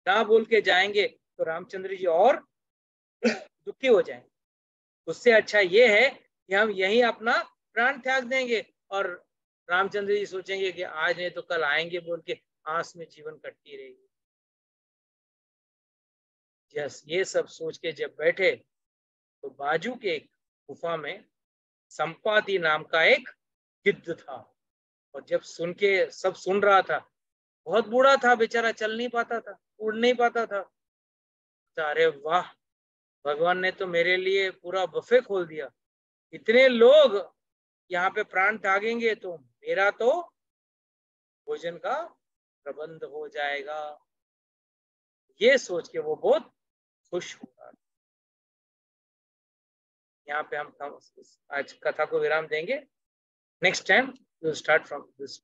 Speaker 1: ना बोल के जाएंगे तो रामचंद्र जी और दुखी हो जाएंगे। उससे अच्छा ये है कि हम यही अपना प्राण त्याग देंगे, और रामचंद्र जी सोचेंगे कि आज नहीं तो कल आएंगे बोल के आस में जीवन कटती रहेगी। यस, ये सब सोच के जब बैठे तो बाजू के एक गुफा में संपाति नाम का एक गिद्ध था। और जब सुन के सब सुन रहा था, बहुत बूढ़ा था बेचारा, चल नहीं पाता था, उड़ नहीं पाता था। अरे वाह, भगवान ने तो मेरे लिए पूरा बफे खोल दिया, इतने लोग यहाँ पे प्राण त्यागेंगे तो मेरा तो भोजन का प्रबंध हो जाएगा। ये सोच के वो बहुत खुश हुआ। यहाँ पे हम आज कथा को विराम देंगे। Next time we will start from this.